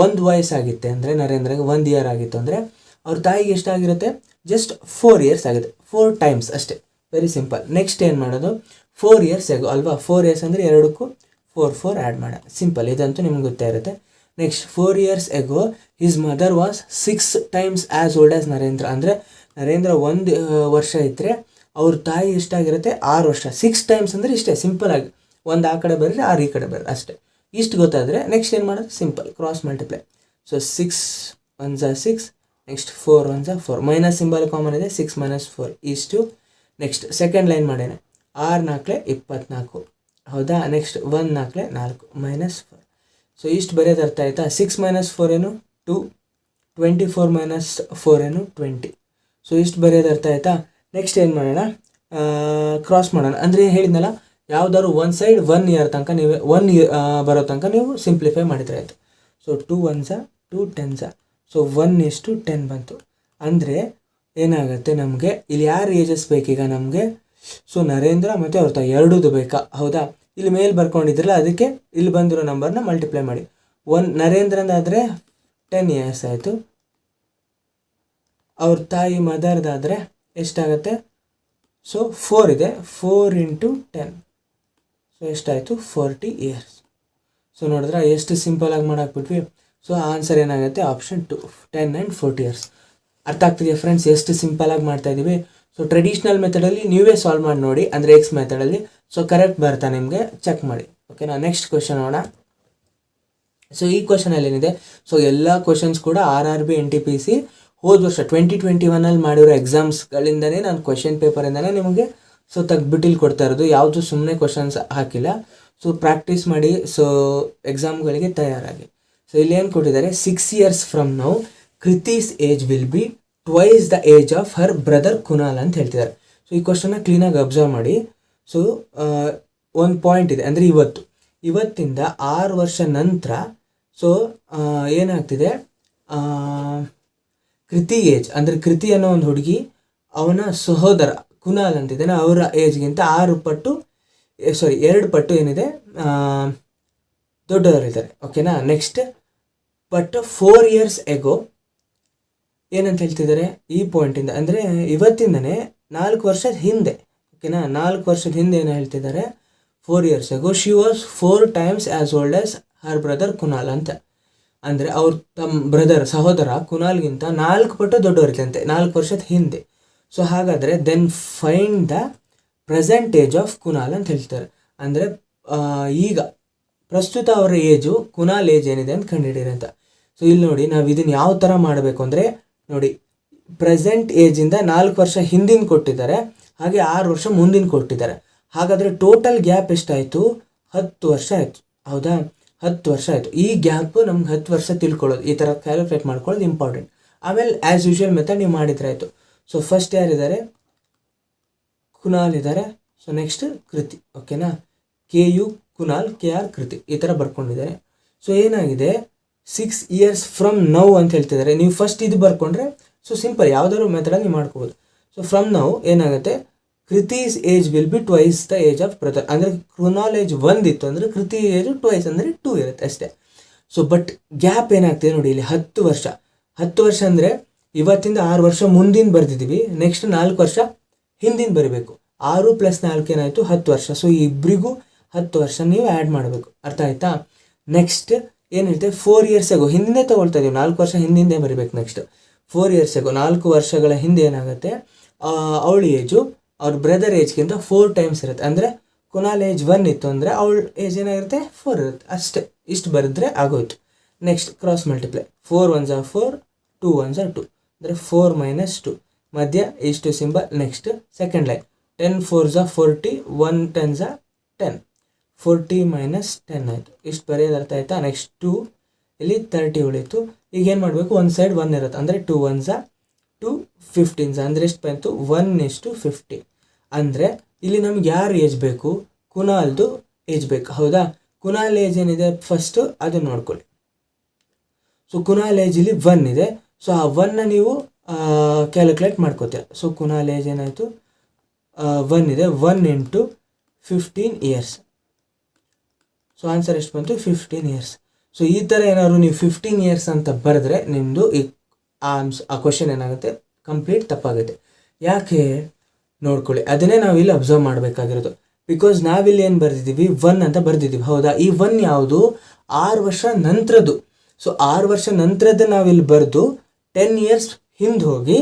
ಒಂದು ವಯಸ್ಸಾಗಿತ್ತೆ ಅಂದರೆ, ನರೇಂದ್ರಗೆ 1 year ಆಗಿತ್ತು ಅಂದರೆ ಅವ್ರ ತಾಯಿಗೆ ಎಷ್ಟಾಗಿರುತ್ತೆ, ಜಸ್ಟ್ 4 years ಆಗುತ್ತೆ. 4 times ಅಷ್ಟೇ, ವೆರಿ ಸಿಂಪಲ್. ನೆಕ್ಸ್ಟ್ ಏನು ಮಾಡೋದು, 4 years ago ಅಲ್ವಾ, 4 years ಅಂದರೆ 2ಕ್ಕೂ 4 ಆ್ಯಡ್ ಮಾಡೋಣ. ಸಿಂಪಲ್, ಇದಂತೂ ನಿಮ್ಗೆ ಗೊತ್ತೇ ಇರುತ್ತೆ. Next 4 years ago his mother was 6 times as old as Narendra. ಅಂದರೆ ನರೇಂದ್ರ 1 ವರ್ಷ ಇದ್ದರೆ ಅವ್ರ ತಾಯಿ ಎಷ್ಟಾಗಿರುತ್ತೆ, 6 ವರ್ಷ. 6 times ಅಂದರೆ ಇಷ್ಟೇ, ಸಿಂಪಲಾಗಿ 1 ಆ ಕಡೆ ಬರ್ರಿ 6 ಈ ಕಡೆ ಬರ್ರಿ ಅಷ್ಟೇ. ಇಷ್ಟು ಗೊತ್ತಾದರೆ ನೆಕ್ಸ್ಟ್ ಏನು ಮಾಡೋದು, simple cross multiply. So 6 1 6, next 4 1 4, minus symbol common ಇದೆ, 6 - 4 ಇಷ್ಟು. ನೆಕ್ಸ್ಟ್ ಸೆಕೆಂಡ್ ಲೈನ್ ಮಾಡೇನೆ, 6 4 24. ಹೌದಾ. ನೆಕ್ಸ್ಟ್ 1 4 4 -4. ಸೊ ಇಷ್ಟು ಬರೆಯೋದು ಅರ್ಥ ಆಯಿತಾ. 6 - 4 ಏನು 2, 24 - 4 ಏನು 20. ಸೊ ಇಷ್ಟು ಬರೆಯೋದು ಅರ್ಥ ಆಯಿತಾ. ನೆಕ್ಸ್ಟ್ ಏನು ಮಾಡೋಣ, ಕ್ರಾಸ್ ಮಾಡೋಣ. ಅಂದರೆ ಹೇಳಿದ್ನಲ್ಲ, ಯಾವ್ದಾದ್ರು ಒಂದು ಸೈಡ್ 1 ಇಯರ್ ತನಕ ನೀವು 1 ಬರೋ ತನಕ ನೀವು ಸಿಂಪ್ಲಿಫೈ ಮಾಡಿದರೆ ಆಯಿತು. ಸೊ 2 1s 2 10s, ಸೊ 1:10 ಬಂತು. ಅಂದರೆ ಏನಾಗುತ್ತೆ ನಮಗೆ ಇಲ್ಲಿ ಯಾರು ಏಜಸ್ ಬೇಕೀಗ ನಮಗೆ? ಸೊ ನರೇಂದ್ರ ಮತ್ತು ಅವ್ರ ತಾಯಿ ಎರಡೂ ಬೇಕಾ? ಹೌದಾ? ಇಲ್ಲಿ ಮೇಲೆ ಬರ್ಕೊಂಡಿದ್ರಲ್ಲ, ಅದಕ್ಕೆ ಇಲ್ಲಿ ಬಂದಿರೋ ನಂಬರ್ನ ಮಲ್ಟಿಪ್ಲೈ ಮಾಡಿ. ನರೇಂದ್ರನಾದರೆ 10 years ಆಯಿತು. ಅವ್ರ ತಾಯಿ ಮದರ್ದಾದರೆ ಎಷ್ಟಾಗುತ್ತೆ? ಸೊ 4 ಇದೆ, 4 × 10, ಸೊ ಎಷ್ಟಾಯಿತು? 40 years. ಸೊ ನೋಡಿದ್ರೆ ಎಷ್ಟು ಸಿಂಪಲಾಗಿ ಮಾಡಾಕ್ಬಿಟ್ವಿ. ಸೊ ಆನ್ಸರ್ ಏನಾಗುತ್ತೆ? Option 2, 10 and 40 years. ಅರ್ಥ ಆಗ್ತಿದೆಯಾ ಫ್ರೆಂಡ್ಸ್? ಎಷ್ಟು ಸಿಂಪಲಾಗಿ ಮಾಡ್ತಾಯಿದ್ದೀವಿ. ಸೊ ಟ್ರೆಡಿಷ್ನಲ್ ಮೆಥಡಲ್ಲಿ ನೀವೇ ಸಾಲ್ವ್ ಮಾಡಿ ನೋಡಿ, ಅಂದರೆ ಎಕ್ಸ್ ಮೆಥಡಲ್ಲಿ. ಸೊ ಕರೆಕ್ಟ್ ಬರ್ತಾ ನಿಮಗೆ ಚೆಕ್ ಮಾಡಿ. ಓಕೆನಾ? ನೆಕ್ಸ್ಟ್ ಕ್ವೆಶನ್ ನೋಡೋಣ. ಸೊ ಈ ಕ್ವೆಶನಲ್ಲಿ ಏನಿದೆ, ಸೊ ಎಲ್ಲ ಕ್ವೆಶನ್ಸ್ ಕೂಡ RRB NTPC ಹೋದ ವರ್ಷ 2021 ಮಾಡಿರೋ ಎಕ್ಸಾಮ್ಸ್ಗಳಿಂದನೇ ನಾನು ಕ್ವೆಶನ್ ಪೇಪರಿಂದನೇ ನಿಮಗೆ ಸೊ ತೆಗ್ದುಬಿಟ್ಟಿಲ್ಲಿ ಕೊಡ್ತಾ ಇರೋದು. ಯಾವುದು ಸುಮ್ಮನೆ ಕ್ವೆಶನ್ಸ್ ಹಾಕಿಲ್ಲ. ಸೊ ಪ್ರಾಕ್ಟೀಸ್ ಮಾಡಿ, ಸೊ ಎಕ್ಸಾಮ್ಗಳಿಗೆ ತಯಾರಾಗಿ. ಸೊ ಇಲ್ಲಿ ಏನು ಕೊಟ್ಟಿದ್ದಾರೆ? 6 years from now Kriti's age will be twice the age of her brother Kunal ಅಂತ ಹೇಳ್ತಿದ್ದಾರೆ. ಸೊ ಈ ಕ್ವಶನ್ನ ಕ್ಲೀನಾಗಿ ಅಬ್ಸರ್ವ್ ಮಾಡಿ. ಸೊ ಒಂದು ಪಾಯಿಂಟ್ ಇದೆ, ಅಂದರೆ ಇವತ್ತಿಂದ 6 ವರ್ಷ ನಂತರ ಸೊ ಏನಾಗ್ತಿದೆ, ಕೃತಿ ಏಜ್ ಅಂದರೆ ಕೃತಿ ಅನ್ನೋ ಒಂದು ಹುಡುಗಿ ಅವನ ಸಹೋದರ ಕುನಾಲ್ ಅಂತಿದ್ದಾನೆ, ಅವರ ಏಜ್ಗಿಂತ 2 ಪಟ್ಟು ಏನಿದೆ ದೊಡ್ಡವರಿದ್ದಾರೆ. ಓಕೆನಾ? ನೆಕ್ಸ್ಟ್, ಬಟ್ 4 years ಎಗೋ ಏನಂತ ಹೇಳ್ತಿದ್ದಾರೆ ಈ ಪಾಯಿಂಟಿಂದ, ಅಂದರೆ ಇವತ್ತಿಂದನೇ 4 ವರ್ಷದ ಹಿಂದೆ. ಓಕೆನಾ? 4 ವರ್ಷದ ಹಿಂದೆ ಏನು ಹೇಳ್ತಿದ್ದಾರೆ? 4 years ago she was 4 times as old as Har brother Kunal ಅಂತ. ಅಂದರೆ ಅವ್ರ ತಮ್ಮ ಸಹೋದರ ಕುನಾಲ್ಗಿಂತ 4 ಪಟ್ಟು ದೊಡ್ಡವರಿದ್ದಂತೆ 4 ವರ್ಷದ ಹಿಂದೆ. ಸೊ ಹಾಗಾದರೆ then find the present age of Kunal ಅಂತ ಹೇಳ್ತಾರೆ. ಅಂದರೆ ಈಗ ಪ್ರಸ್ತುತ ಅವರ ಏಜು ಕುನಾಲ್ ಏಜ್ ಏನಿದೆ ಅಂತ ಕಂಡುಹಿಡಿಯಿರಿ ಅಂತ. ಸೊ ಇಲ್ಲಿ ನೋಡಿ, ನಾವು ಇದನ್ನು ಯಾವ ಥರ ಮಾಡಬೇಕು ಅಂದರೆ ನೋಡಿ, ಪ್ರೆಸೆಂಟ್ ಏಜಿಂದ 4 ವರ್ಷ ಹಿಂದಿನ ಕೊಟ್ಟಿದ್ದಾರೆ, ಹಾಗೆ 6 ವರ್ಷ ಮುಂದಿನ ಕೊಟ್ಟಿದ್ದಾರೆ. ಹಾಗಾದರೆ ಟೋಟಲ್ ಗ್ಯಾಪ್ ಎಷ್ಟಾಯಿತು? 10 ವರ್ಷ ಆಯಿತು. ಹೌದಾ? 10 ವರ್ಷ ಆಯಿತು. ಈ ಗ್ಯಾಪು ನಮ್ಗೆ 10 ವರ್ಷ ತಿಳ್ಕೊಳ್ಳೋದು, ಈ ಥರ ಕ್ಯಾಲ್ಕುಲೇಟ್ ಮಾಡ್ಕೊಳ್ಳೋದು ಇಂಪಾರ್ಟೆಂಟ್. ಆಮೇಲೆ ಆ್ಯಸ್ ಯೂಶುವಲ್ ಮೆಥಡ್ ನೀವು ಮಾಡಿದ್ರೆ ಆಯಿತು. ಸೊ ಫಸ್ಟ್ ಯಾರಿದ್ದಾರೆ? ಕುನಾಲ್ ಇದ್ದಾರೆ. ಸೊ ನೆಕ್ಸ್ಟ್ ಕೃತಿ. ಓಕೆನಾ? KU ಕುನಾಲ್, KR ಕೃತಿ, ಈ ಥರ ಬರ್ಕೊಂಡಿದ್ದಾರೆ. ಸೊ ಏನಾಗಿದೆ, 6 years ಫ್ರಮ್ ನೌ ಅಂತ ಹೇಳ್ತಿದ್ದಾರೆ. ನೀವು ಫಸ್ಟ್ ಇದು ಬರ್ಕೊಂಡ್ರೆ ಸೊ ಸಿಂಪಲ್, ಯಾವುದಾದ್ರು ಮೆಥಡಲ್ಲಿ ನೀವು ಮಾಡ್ಕೋಬೋದು. ಸೊ ಫ್ರಮ್ ನೌ ಏನಾಗುತ್ತೆ, Kriti's age will be twice the age of brother. ಅಂದರೆ ಕುನಾಲ್ ಏಜ್ 1 ಇತ್ತು ಅಂದರೆ ಕೃತಿ ಏಜು ಟ್ವೈಸ್ ಅಂದರೆ 2 ಇರುತ್ತೆ ಅಷ್ಟೇ. ಸೊ ಬಟ್ ಗ್ಯಾಪ್ ಏನಾಗ್ತಿದೆ ನೋಡಿ, ಇಲ್ಲಿ 10 ವರ್ಷ. 10 ವರ್ಷ ಅಂದರೆ ಇವತ್ತಿಂದ 6 ವರ್ಷ ಮುಂದಿನ ಬರೆದಿದ್ದೀವಿ, ನೆಕ್ಸ್ಟ್ 4 ವರ್ಷ ಹಿಂದಿನ ಬರೀಬೇಕು. 6 + 4 ಏನಾಯಿತು? 10 ವರ್ಷ. ಸೊ ಇಬ್ಬರಿಗೂ 10 ವರ್ಷ ನೀವು ಆ್ಯಡ್ ಮಾಡಬೇಕು. ಅರ್ಥ ಆಯ್ತಾ? ನೆಕ್ಸ್ಟ್ ಏನಿರುತ್ತೆ, 4 years ಎಗೋ ಹಿಂದೆ ತೊಗೊಳ್ತಾ ಇದ್ದೀವಿ, 4 ವರ್ಷ ಹಿಂದಿಂದೆ ಬರೀಬೇಕು. ನೆಕ್ಸ್ಟ್ 4 years ಎಗೋ 4 ವರ್ಷಗಳ ಹಿಂದೆ ಏನಾಗುತ್ತೆ, ಅವಳ ಏಜು ಅವ್ರ ಬ್ರದರ್ ಏಜ್ಗಿಂತ 4 times ಇರುತ್ತೆ. ಅಂದರೆ ಕುನಾಲ್ ಏಜ್ 1 ಇತ್ತು ಅಂದರೆ ಅವಳ ಏಜ್ ಏನಾಗಿರುತ್ತೆ? 4 ಇರುತ್ತೆ ಅಷ್ಟೇ. ಇಷ್ಟು ಬರೆದ್ರೆ ಆಗೋಯ್ತು. Next cross multiply, 4 1s 4, 2 1s 2, ಅಂದರೆ 4 - 2 ಮಧ್ಯ ಇಷ್ಟು symbol. Next second line, 10 4s 40, 1 10s 10, 40 - 10 ಆಯಿತು. ಇಷ್ಟು ಬರೆಯೋದು ಅರ್ಥ ಆಯಿತಾ? ನೆಕ್ಸ್ಟ್ 2, ಇಲ್ಲಿ 30 ಉಳಿತು. ಈಗ ಏನು ಮಾಡಬೇಕು, ಒಂದು ಸೈಡ್ 1 ಇರುತ್ತೆ, ಅಂದರೆ 2 1s 2 15s, ಅಂದರೆ ಎಷ್ಟು ಬಂತು? 1:50. ಅಂದರೆ ಇಲ್ಲಿ ನಮ್ಗೆ ಯಾರು ಏಜ್ ಬೇಕು? ಕುನಾಲ್ದು ಏಜ್ ಬೇಕು. ಹೌದಾ? ಕುನಾಲ್ ಏಜ್ ಏನಿದೆ ಫಸ್ಟು ಅದು ನೋಡ್ಕೊಳ್ಳಿ. ಸೊ ಕುನಾಲ್ ಏಜ್ ಇಲ್ಲಿ 1 ಇದೆ. ಸೊ ಆ 1ನ ನೀವು ಕ್ಯಾಲ್ಕುಲೇಟ್ ಮಾಡ್ಕೋತೀರ. ಸೊ ಕುನಾಲ್ ಏಜ್ ಏನಾಯಿತು? 1 ಇದೆ, 1 × 15 years. ಸೊ ಆನ್ಸರ್ ಎಷ್ಟು ಬಂತು? 15 years. ಸೊ ಈ ಥರ ಏನಾದ್ರು ನೀವು 15 years ಅಂತ ಬರೆದ್ರೆ ನಿಮ್ಮದು ಆ ಕ್ವಶನ್ ಏನಾಗುತ್ತೆ, ಕಂಪ್ಲೀಟ್ ತಪ್ಪಾಗುತ್ತೆ. ಯಾಕೆ ನೋಡ್ಕೊಳ್ಳಿ, ಅದನ್ನೇ ನಾವಿಲ್ಲಿ ಅಬ್ಸರ್ವ್ ಮಾಡಬೇಕಾಗಿರೋದು. ಬಿಕಾಸ್ ನಾವಿಲ್ಲಿ ಏನು ಬರೆದಿದ್ದೀವಿ? 1 ಅಂತ ಬರೆದಿದ್ದೀವಿ. ಹೌದಾ? ಈ 1 ಯಾವುದು? 6 ವರ್ಷ ನಂತರದ್ದು. ಸೊ 6 ವರ್ಷ ನಂತರದ್ದು ನಾವಿಲ್ಲಿ ಬರೆದು 10 years ಹಿಂದೆ ಹೋಗಿ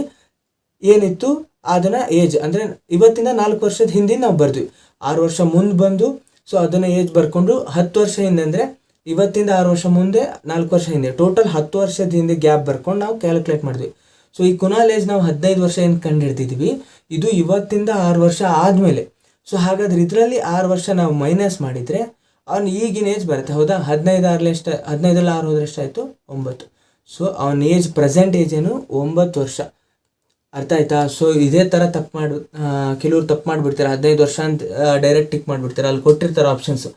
ಏನಿತ್ತು ಅದನ್ನು ಏಜ್, ಅಂದರೆ ಇವತ್ತಿಂದ 4 ವರ್ಷದ ಹಿಂದೆ ನಾವು ಬರ್ದ್ವಿ. 6 ವರ್ಷ ಮುಂದೆ ಬಂದು ಸೊ ಅದನ್ನು ಏಜ್ ಬರ್ಕೊಂಡು 10 ವರ್ಷ ಹಿಂದೆ, ಅಂದರೆ ಇವತ್ತಿಂದ 6 ವರ್ಷ ಮುಂದೆ 4 ವರ್ಷ ಹಿಂದೆ, ಟೋಟಲ್ 10 ವರ್ಷದ ಹಿಂದೆ ಗ್ಯಾಪ್ ಬರ್ಕೊಂಡು ನಾವು ಕ್ಯಾಲ್ಕುಲೇಟ್ ಮಾಡಿದ್ವಿ. ಸೊ ಈ ಕುನಾಲ್ ಏಜ್ ನಾವು 15 ವರ್ಷ ಏನು ಕಂಡು ಹಿಡ್ದಿದ್ದೀವಿ, ಇದು ಇವತ್ತಿಂದ 6 ವರ್ಷ ಆದಮೇಲೆ. ಸೊ ಹಾಗಾದ್ರೆ ಇದರಲ್ಲಿ 6 ವರ್ಷ ನಾವು ಮೈನಸ್ ಮಾಡಿದರೆ ಅವ್ನು ಈಗಿನ ಏಜ್ ಬರುತ್ತೆ. ಹೌದಾ? 15 15ರಲ್ಲಿ 6 ಹೋದ್ರೆ ಎಷ್ಟಾಯಿತು? 9. ಸೊ ಅವನ ಏಜ್ ಪ್ರೆಸೆಂಟ್ ಏಜ್ ಏನು? 9 ವರ್ಷ. ಅರ್ಥ ಆಯ್ತಾ? ಸೊ ಇದೇ ಥರ ಕೆಲವ್ರು ತಪ್ಪು ಮಾಡಿಬಿಡ್ತಾರೆ. 15 ವರ್ಷ ಅಂತ ಡೈರೆಕ್ಟ್ ಟಿಕ್ ಮಾಡಿಬಿಡ್ತಾರೆ. ಅಲ್ಲಿ ಕೊಟ್ಟಿರ್ತಾರೆ ಆಪ್ಷನ್ಸು.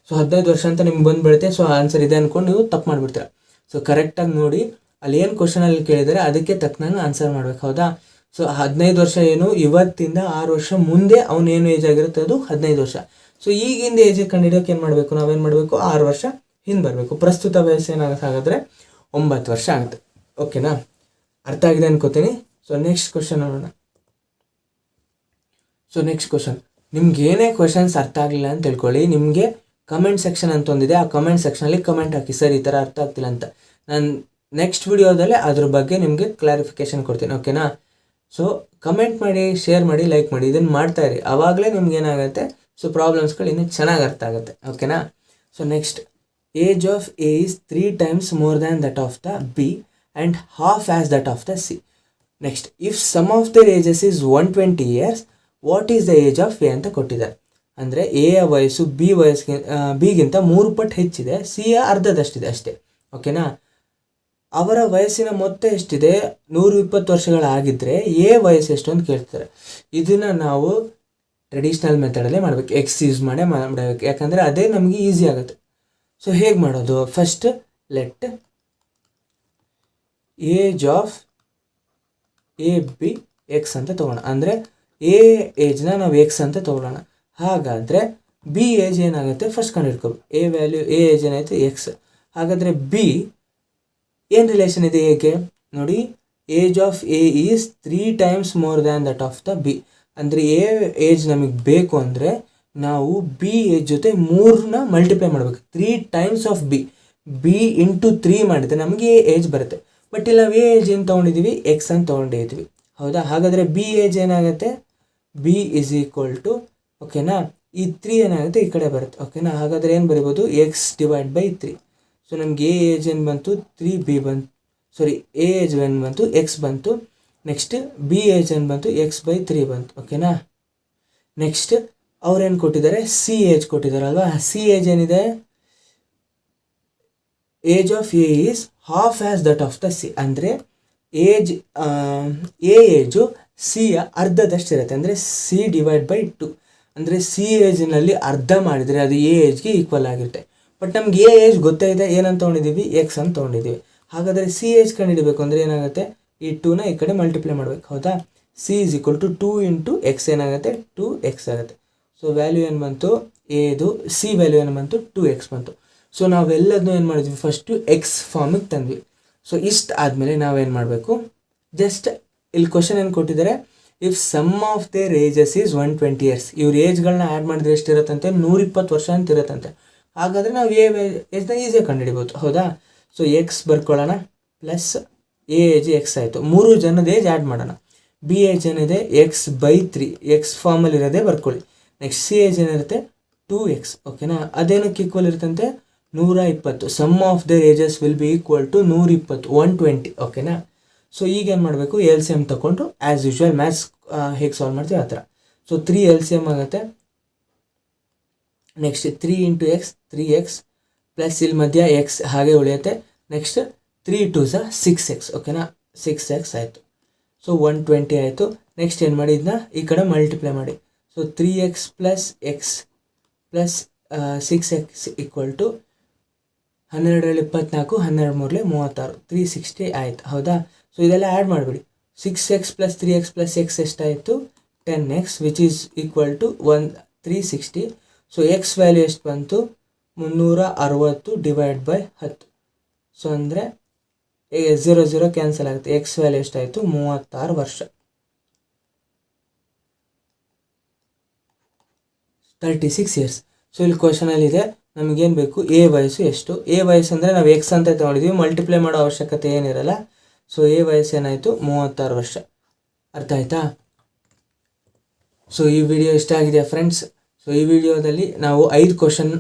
ಸೊ 15 ವರ್ಷ ಅಂತ ನಿಮ್ಗೆ ಬಂದುಬಿಡುತ್ತೆ. ಸೊ ಆನ್ಸರ್ ಇದೆ ಅಂದ್ಕೊಂಡು ನೀವು ತಪ್ಪು ಮಾಡಿಬಿಡ್ತೀರ. ಸೊ ಕರೆಕ್ಟಾಗಿ ನೋಡಿ ಅಲ್ಲಿ ಏನು ಕ್ವಶನಲ್ಲಿ ಕೇಳಿದರೆ ಅದಕ್ಕೆ ತಕ್ಕನಂಗೆ ಆನ್ಸರ್ ಮಾಡ್ಬೇಕು. ಹೌದಾ? ಸೊ 15 ವರ್ಷ ಏನು, ಇವತ್ತಿಂದ 6 ವರ್ಷ ಮುಂದೆ ಅವನು ಏನು ಏಜ್ ಆಗಿರುತ್ತೆ ಅದು 15 ವರ್ಷ. ಸೊ ಈಗಿಂದ ಏಜಿಗೆ ಕಂಡುಹಿಡಿಯೋಕೆ ಏನು ಮಾಡಬೇಕು, ನಾವೇನು ಮಾಡಬೇಕು, 6 ವರ್ಷ ಹಿಂದೆ ಬರಬೇಕು. ಪ್ರಸ್ತುತ ವಯಸ್ಸು ಏನಾಗುತ್ತೆ ಹಾಗಾದರೆ 9 ವರ್ಷ ಆಗುತ್ತೆ. ಓಕೆನಾ? ಅರ್ಥ ಆಗಿದೆ ಅನ್ಕೋತೀನಿ. ಸೊ ನೆಕ್ಸ್ಟ್ ಕ್ವಶನ್ ನೋಡೋಣ. ಸೊ ನೆಕ್ಸ್ಟ್ ಕ್ವಶನ್, ನಿಮ್ಗೆ ಏನೇ ಕ್ವಶನ್ಸ್ ಅರ್ಥ ಆಗಲಿಲ್ಲ ಅಂತ ತಿಳ್ಕೊಳ್ಳಿ, ನಿಮಗೆ ಕಮೆಂಟ್ ಸೆಕ್ಷನ್ ಅಂತ ಒಂದಿದೆ. ಆ ಕಮೆಂಟ್ ಸೆಕ್ಷನಲ್ಲಿ ಕಮೆಂಟ್ ಹಾಕಿ, ಸರ್ ಈ ಥರ ಅರ್ಥ ಆಗ್ತಿಲ್ಲ ಅಂತ. ನಾನು ನೆಕ್ಸ್ಟ್ ವಿಡಿಯೋದಲ್ಲೇ ಅದ್ರ ಬಗ್ಗೆ ನಿಮಗೆ ಕ್ಲಾರಿಫಿಕೇಶನ್ ಕೊಡ್ತೀನಿ. ಓಕೆನಾ? ಸೊ ಕಮೆಂಟ್ ಮಾಡಿ, ಶೇರ್ ಮಾಡಿ, ಲೈಕ್ ಮಾಡಿ, ಇದನ್ನು ಮಾಡ್ತಾ ಇರಿ. ಆವಾಗಲೇ ನಿಮ್ಗೆ ಏನಾಗುತ್ತೆ, ಸೊ ಪ್ರಾಬ್ಲಮ್ಸ್ಗಳು ಇನ್ನೂ ಚೆನ್ನಾಗಿ ಅರ್ಥ ಆಗುತ್ತೆ. ಓಕೆನಾ? So next, age of a is 3 times more than that of the B and half as that of the C. Next, if sum of their ages is 120 years, what is the age of a ಅಂತ ಕೊಟ್ಟಿದ್ದಾರೆ. ಅಂದರೆ ಎಯ ವಯಸ್ಸು ಬಿಗಿಂತ 3 ಪಟ್ಟು ಹೆಚ್ಚಿದೆ, ಸಿಯ ಅರ್ಧದಷ್ಟಿದೆ ಅಷ್ಟೇ. ಓಕೆನಾ? ಅವರ ವಯಸ್ಸಿನ ಮೊತ್ತ ಎಷ್ಟಿದೆ, 120 ವರ್ಷಗಳಾಗಿದ್ದರೆ ಎ ವಯಸ್ಸು ಎಷ್ಟು ಅಂತ ಕೇಳ್ತಾರೆ. ಇದನ್ನು ನಾವು ಟ್ರೆಡಿಷ್ನಲ್ ಮೆಥಡಲ್ಲೇ ಮಾಡಬೇಕು, ಎಕ್ಸ್ ಯೂಸ್ ಮಾಡಬೇಕು. ಯಾಕಂದರೆ ಅದೇ ನಮಗೆ ಈಸಿ ಆಗುತ್ತೆ. ಸೊ ಹೇಗೆ ಮಾಡೋದು? First let age of A B X ಅಂತ ತೊಗೊಳ್ಳೋಣ. ಅಂದರೆ ಎ ಏಜ್ನ ನಾವು ಎಕ್ಸ್ ಅಂತ ತೊಗೊಳ್ಳೋಣ. ಹಾಗಾದರೆ ಬಿ ಏಜ್ ಏನಾಗುತ್ತೆ ಫಸ್ಟ್ ಕಂಡುಹಿಡ್ಕೋಬೇಕು. ಎ ಏಜ್ ಏನಾಯಿತು ಎಕ್ಸ್. ಹಾಗಾದರೆ ಬಿ ಏನು ರಿಲೇಷನ್ ಇದೆ ಎಗೆ ನೋಡಿ, age of a is 3 times more than that of the B. ಅಂದರೆ ಎ ಏಜ್ ನಮಗೆ ಬೇಕು ಅಂದರೆ ನಾವು ಬಿ ಏಜ್ ಜೊತೆ 3ನ ಮಲ್ಟಿಪ್ಲೈ ಮಾಡಬೇಕು. 3 times ಆಫ್ ಬಿ ಇಂಟು 3 ಮಾಡಿದರೆ ನಮಗೆ ಎ ಏಜ್ ಬರುತ್ತೆ. ಬಟ್ ಇಲ್ಲಿ ನಾವು ಎ ಏಜ್ ಏನು ತೊಗೊಂಡಿದ್ದೀವಿ, ಎಕ್ಸ್ ಅಂತ ತೊಗೊಂಡಿದ್ದೀವಿ. ಹೌದಾ? ಹಾಗಾದರೆ ಬಿ ಏಜ್ ಏನಾಗುತ್ತೆ, ಬಿ ಇಸ್ ಈಕ್ವಲ್ ಟು, ಓಕೆನಾ, ಈ 3 ಏನಾಗುತ್ತೆ ಈ ಕಡೆ ಬರುತ್ತೆ. ಓಕೆನಾ? ಹಾಗಾದರೆ ಏನು ಬರಿಬೋದು, ಎಕ್ಸ್ ಡಿವೈಡ್ ಬೈ 3. ಸೊ ನಮಗೆ ಎ ಏಜ್ ಏನು ಬಂತು, 3b ಬಂತು. ಸಾರಿ, ಎ ಏಜ್ ಏನು ಬಂತು, ಎಕ್ಸ್ ಬಂತು. ನೆಕ್ಸ್ಟ್ ಬಿ ಏಜ್ ಏನು ಬಂತು, ಎಕ್ಸ್ ಬೈ 3 ಬಂತು. ಓಕೆನಾ? ನೆಕ್ಸ್ಟ್ ಅವ್ರೇನು ಕೊಟ್ಟಿದ್ದಾರೆ, ಸಿ ಏಜ್ ಕೊಟ್ಟಿದ್ದಾರಲ್ವಾ. ಸಿ ಏಜ್ ಏನಿದೆ, age of a is half as that of the C. ಅಂದರೆ ಏಜ್ ಎ ಏಜು ಸಿಯ ಅರ್ಧದಷ್ಟಿರುತ್ತೆ. ಅಂದರೆ ಸಿ ಡಿವೈಡ್ ಬೈ 2. ಅಂದರೆ ಸಿ ಏಜ್ನಲ್ಲಿ ಅರ್ಧ ಮಾಡಿದರೆ ಅದು ಎ ಏಜ್ಗೆ ಈಕ್ವಲ್ ಆಗಿರುತ್ತೆ. ಬಟ್ ನಮ್ಗೆ ಎ ಏಜ್ ಗೊತ್ತೇ ಇದೆ, ಏನಂತ ತೊಗೊಂಡಿದ್ದೀವಿ, ಎಕ್ಸ್ ಅಂತ ತೊಗೊಂಡಿದ್ದೀವಿ. ಹಾಗಾದರೆ ಸಿ ಏಜ್ ಕಂಡುಹಿಡಬೇಕು ಅಂದರೆ ಏನಾಗುತ್ತೆ, ಈ 2ನ ಈ ಕಡೆ ಮಲ್ಟಿಪ್ಲೈ ಮಾಡಬೇಕು. ಹೌದಾ? C is equal to 2 into x ಏನಾಗುತ್ತೆ, 2x ಆಗುತ್ತೆ. ಸೊ ವ್ಯಾಲ್ಯೂ ಏನು ಬಂತು, ಎದು ಸಿ ವ್ಯಾಲ್ಯೂ ಏನು ಬಂತು, 2x ಬಂತು. ಸೊ ನಾವೆಲ್ಲದನ್ನೂ ಏನು ಮಾಡಿದ್ವಿ, ಫಸ್ಟು ಎಕ್ಸ್ ಫಾರ್ಮಿಗೆ ತಂದ್ವಿ. ಸೊ ಇಷ್ಟು ಆದಮೇಲೆ ನಾವೇನು ಮಾಡಬೇಕು, ಜಸ್ಟ್ ಇಲ್ಲಿ ಕ್ವಶನ್ ಏನು ಕೊಟ್ಟಿದ್ದಾರೆ, if sum of their ages is 120 years. ಇವ್ರ ಏಜ್ಗಳನ್ನ ಆ್ಯಡ್ ಮಾಡಿದ್ರೆ ಎಷ್ಟಿರುತ್ತಂತೆ, 120 ವರ್ಷ ಅಂತ ಇರುತ್ತಂತೆ. ಹಾಗಾದರೆ ನಾವು ಏಜ್ನ ಈಸಿಯಾಗಿ ಕಂಡುಹಿಡಿಬೋದು. ಹೌದಾ? ಸೊ ಎಕ್ಸ್ ಬರ್ಕೊಳ್ಳೋಣ, ಪ್ಲಸ್ ಎ ಏಜ್ ಎಕ್ಸ್ ಆಯಿತು. 3 ಜನದ ಏಜ್ ಆ್ಯಡ್ ಮಾಡೋಣ. ಬಿ ಏಜ್ ಏನಿದೆ, ಎಕ್ಸ್ ಬೈ 3, ಎಕ್ಸ್ ಫಾರ್ಮಲ್ಲಿ ಇರೋದೇ ಬರ್ಕೊಳ್ಳಿ. ನೆಕ್ಸ್ಟ್ ಸಿ ಏಜ್ ಏನಿರುತ್ತೆ, 2x. ಓಕೆನಾ? ಅದೇನಕ್ಕೆ ಈಕ್ವಲ್ ಇರುತ್ತಂತೆ, 120. Sum of their ages will be equal to 120, 120. ಓಕೆನಾ? ಸೊ ಈಗ ಏನು ಮಾಡಬೇಕು, ಎಲ್ ಸಿ ಎಮ್ ತೊಗೊಂಡು ಆ್ಯಸ್ ಯೂಶ್ವಲ್ ಮ್ಯಾಥ್ಸ್ ಹೇಗೆ ಸಾಲ್ವ್ ಮಾಡ್ತೀವಿ ಆ ಥರ. ಸೊ 3 LCM ಆಗುತ್ತೆ. Next 3 into X 3x plus ಇಲ್ಲಿ ಮಧ್ಯ ಎಕ್ಸ್ ಹಾಗೆ ಉಳಿಯುತ್ತೆ. Next 3 2s 6x. ಓಕೆನಾ? 6x ಆಯಿತು. ಸೊ 120 ಆಯಿತು. ನೆಕ್ಸ್ಟ್ ಏನು ಮಾಡಿ, ಇದನ್ನ ಈ ಕಡೆ ಮಲ್ಟಿಪ್ಲೈ ಮಾಡಿ. So 3x plus x plus 6x equal to 12 24, 12 3 36, 360 ಆಯಿತು. ಹೌದಾ? ಸೊ ಇದೆಲ್ಲ ಆ್ಯಡ್ ಮಾಡಿಬಿಡಿ. 6x plus 3x plus x ಎಷ್ಟಾಯಿತು, 10x which is equal to 360. So x value ಎಷ್ಟು ಬಂತು, 360 ಡಿವೈಡ್ ಬೈ 10. ಸೊ ಅಂದರೆ 0 0 ಕ್ಯಾನ್ಸಲ್ ಆಗುತ್ತೆ. ಎಕ್ಸ್ ವ್ಯಾಲ್ಯೂ ಎಷ್ಟಾಯಿತು, 36 ವರ್ಷ. 36 years. ಸೊ ಇಲ್ಲಿ ಕ್ವಶನಲ್ಲಿದೆ, ನಮಗೇನು ಬೇಕು, ಎ ವಯಸ್ಸು ಎಷ್ಟು. ಎ ವಯಸ್ಸು ಅಂದರೆ ನಾವು ಎಕ್ಸ್ ಅಂತ ತೊಗೊಂಡಿದ್ದೀವಿ, ಮಲ್ಟಿಪ್ಲೈ ಮಾಡೋ ಅವಶ್ಯಕತೆ ಏನಿರಲ್ಲ. ಸೊ ಎ ವಯಸ್ಸು ಏನಾಯಿತು, 36 ವರ್ಷ. ಅರ್ಥ ಆಯ್ತಾ? ಸೊ ಈ ವಿಡಿಯೋ ಇಷ್ಟ ಆಗಿದೆಯಾ ಫ್ರೆಂಡ್ಸ್? ಸೊ ಈ ವಿಡಿಯೋದಲ್ಲಿ ನಾವು 5 ಕ್ವಶನ್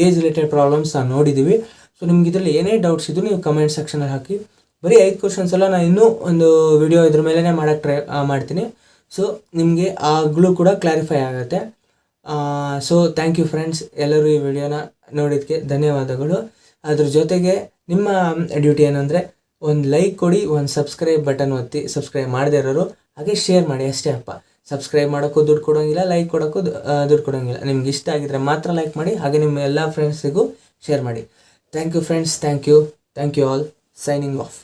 ಏಜ್ ರಿಲೇಟೆಡ್ ಪ್ರಾಬ್ಲಮ್ಸ್ ನಾವು ನೋಡಿದ್ದೀವಿ. ಸೊ ನಿಮ್ಗೆ ಇದರಲ್ಲಿ ಏನೇ ಡೌಟ್ಸ್ ಇದ್ದರೂ ನೀವು ಕಮೆಂಟ್ ಸೆಕ್ಷನಲ್ಲಿ ಹಾಕಿ. ಬರೀ 5 ಕ್ವಶನ್ಸ್ ಎಲ್ಲ ನಾನು ಇನ್ನೂ ಒಂದು ವಿಡಿಯೋ ಇದ್ರ ಮೇಲೇ ಮಾಡೋಕ್ಕೆ ಟ್ರೈ ಮಾಡ್ತೀನಿ. ಸೊ ನಿಮಗೆ ಆಗಲೂ ಕೂಡ ಕ್ಲಾರಿಫೈ ಆಗುತ್ತೆ. ಸೊ ಥ್ಯಾಂಕ್ ಯು ಫ್ರೆಂಡ್ಸ್, ಎಲ್ಲರೂ ಈ ವಿಡಿಯೋನ ನೋಡಿದ್ದಕ್ಕೆ ಧನ್ಯವಾದಗಳು. ಅದ್ರ ಜೊತೆಗೆ ನಿಮ್ಮ ಡ್ಯೂಟಿ ಏನಂದರೆ ಒಂದು ಲೈಕ್ ಕೊಡಿ, ಒಂದು ಸಬ್ಸ್ಕ್ರೈಬ್ ಬಟನ್ ಒತ್ತಿ. ಸಬ್ಸ್ಕ್ರೈಬ್ ಮಾಡದೇ ಇರೋರು ಹಾಗೆ ಶೇರ್ ಮಾಡಿ ಅಷ್ಟೇ ಅಪ್ಪ. ಸಬ್ಸ್ಕ್ರೈಬ್ ಮಾಡೋಕ್ಕೂ ದುಡ್ಡು ಕೊಡೋಂಗಿಲ್ಲ, ಲೈಕ್ ಕೊಡೋಕ್ಕೂ ದುಡ್ಡು ಕೊಡೋಂಗಿಲ್ಲ. ನಿಮ್ಗೆ ಇಷ್ಟ ಆಗಿದ್ರೆ ಮಾತ್ರ ಲೈಕ್ ಮಾಡಿ, ಹಾಗೆ ನಿಮ್ಮ ಎಲ್ಲ ಫ್ರೆಂಡ್ಸಿಗೂ ಶೇರ್ ಮಾಡಿ. Thank you friends, thank you all. Signing of.